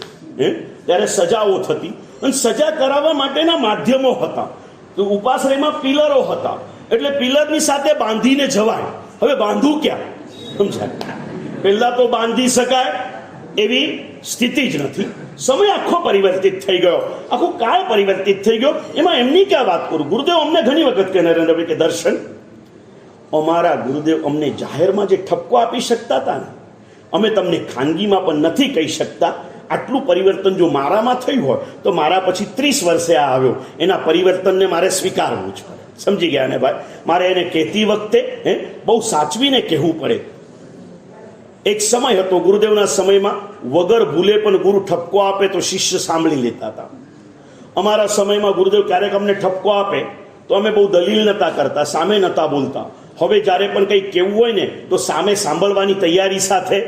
ત્યારે સજાઓ થતી, અને સજા કરાવવા માટેના માધ્યમો હતા. તો ઉપાશ્રયમાં પિલરો હતા, એટલે પિલરની સાથે બાંધીને જવાય. હવે બાંધવું ક્યાં? સમજાય? પહેલા તો બાંધી શકાય, એવી સ્થિતિ જ નથી. સમય આખો પરિવર્તિત થઈ ગયો, આખો કાળ પરિવર્તિત થઈ ગયો. એમાં એમની ક્યાં વાત કરું. ગુરુદેવ અમને ઘણી વખત કહે, નરેન્દ્રભાઈ કે દર્શન, અમારા ગુરુદેવ અમને જાહેરમાં જે ઠપકો આપી શકતા હતા ને, અમે તમને ખાનગીમાં પણ નથી કહી શકતા. આટલું પરિવર્તન જો મારામાં થયું હોય તો મારા પછી 30 વર્ષે આ આવ્યો, એના પરિવર્તનને મારે સ્વીકારવું છે. સમજી ગયા ને ભાઈ? મારે એને કહેતી વખતે બહુ સાચવીને કહેવું પડે. એક સમય હતો ગુરુદેવના સમયમાં, વગર ભૂલે પણ ગુરુ ઠપકો આપે તો શિષ્ય સાંભળી લેતા હતા. અમારા સમયમાં ગુરુદેવ ક્યારેક અમને ઠપકો આપે તો અમે બહુ દલીલ નતા કરતા, સામે નતા બોલતા. હવે જ્યારે પણ કંઈ કહેવું હોય ને તો સામે સાંભળવાની તૈયારી સાથે.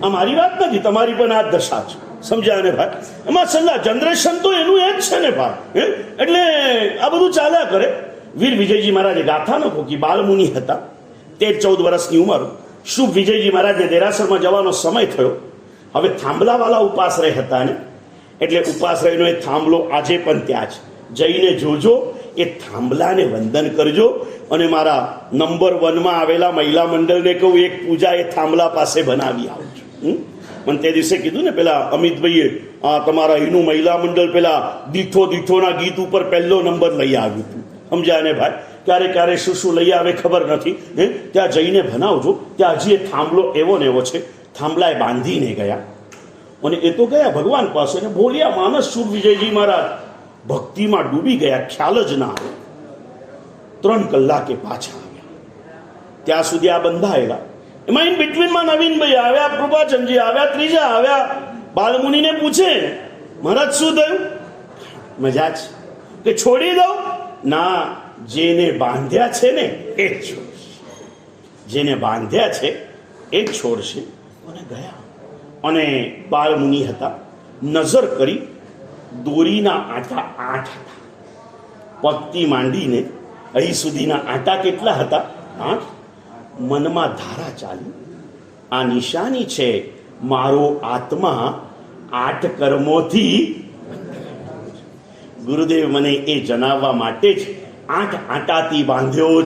આ મારી વાત નથી, તમારી પણ આ દશા છે. સમજ્યા ને ભાઈ? એમાં છેલ્લા જનરેશન તો એનું એ જ છે ને ભાઈ. એટલે આ બધું ચાલ્યા કરે. વીર વિજયજી મહારાજે ગાથા ન મૂકી. બાલમુનિ હતા, 13-14 વર્ષની ઉંમર. શુભ વિજયજી મહારાજને દેરાસરમાં જવાનો સમય થયો. હવે થાંભલાવાળા ઉપાશ્રય હતા ને, એટલે ઉપાશ્રયનો એ થાંભલો આજે પણ ત્યાં છે. જઈને જોજો, એ થાંભલાને વંદન કરજો. અને મારા નંબર 1 આવેલા મહિલા મંડળને કહું, એક પૂજા એ થાંભલા પાસે બનાવી આવજો. મને તે દિવસે કીધું ને પેલા અમિતભાઈએ, તમારા એનું મહિલા મંડળ પેલા દીઠોના ગીત ઉપર પહેલો નંબર લઈ આવ્યું હતું. સમજ્યા ને ભાઈ? ક્યારે ક્યારે શું લઈ આવે ખબર નથી. ત્યાં જઈને બનાવજો. ત્યાં હજી એ થાંભલો એવો ને એવો છે. થાંભલાએ બાંધીને ગયા, અને એ તો ગયા ભગવાન પાસે, ને બોલ્યા માનસ. શુભ વિજયજી મહારાજ ભક્તિમાં ડૂબી ગયા, ખ્યાલ જ ના આવે. 3 કલાકે પાછા આવ્યા. ત્યાં સુધી આ બંધાયેલા. એમાં ઇન બિટવીનમાં નવીનભાઈ આવ્યા, કૃપાચંદજી આવ્યા, ત્રીજા આવ્યા. બાલમુનિને પૂછે, મહારાજ શું થયું? મજા છે કે છોડી દઉં? ના, જેને બાંધ્યા છે ને એ જ છોડશે. જેને બાંધ્યા છે એ જ છોડશે. અને ગયા. અને બાલમુનિ હતા, નજર કરી, દોરીના આંટા 8 હતા. પગથી માંડીને અહીં સુધીના આંટા કેટલા હતા? 8. મનમાં ધારા ચાલી, આ નિશાની છે મારો આત્મા 8 કર્મોથી. ગુરુદેવ મને એ જણાવવા માટે જ 8 આંટાથી બાંધ્યો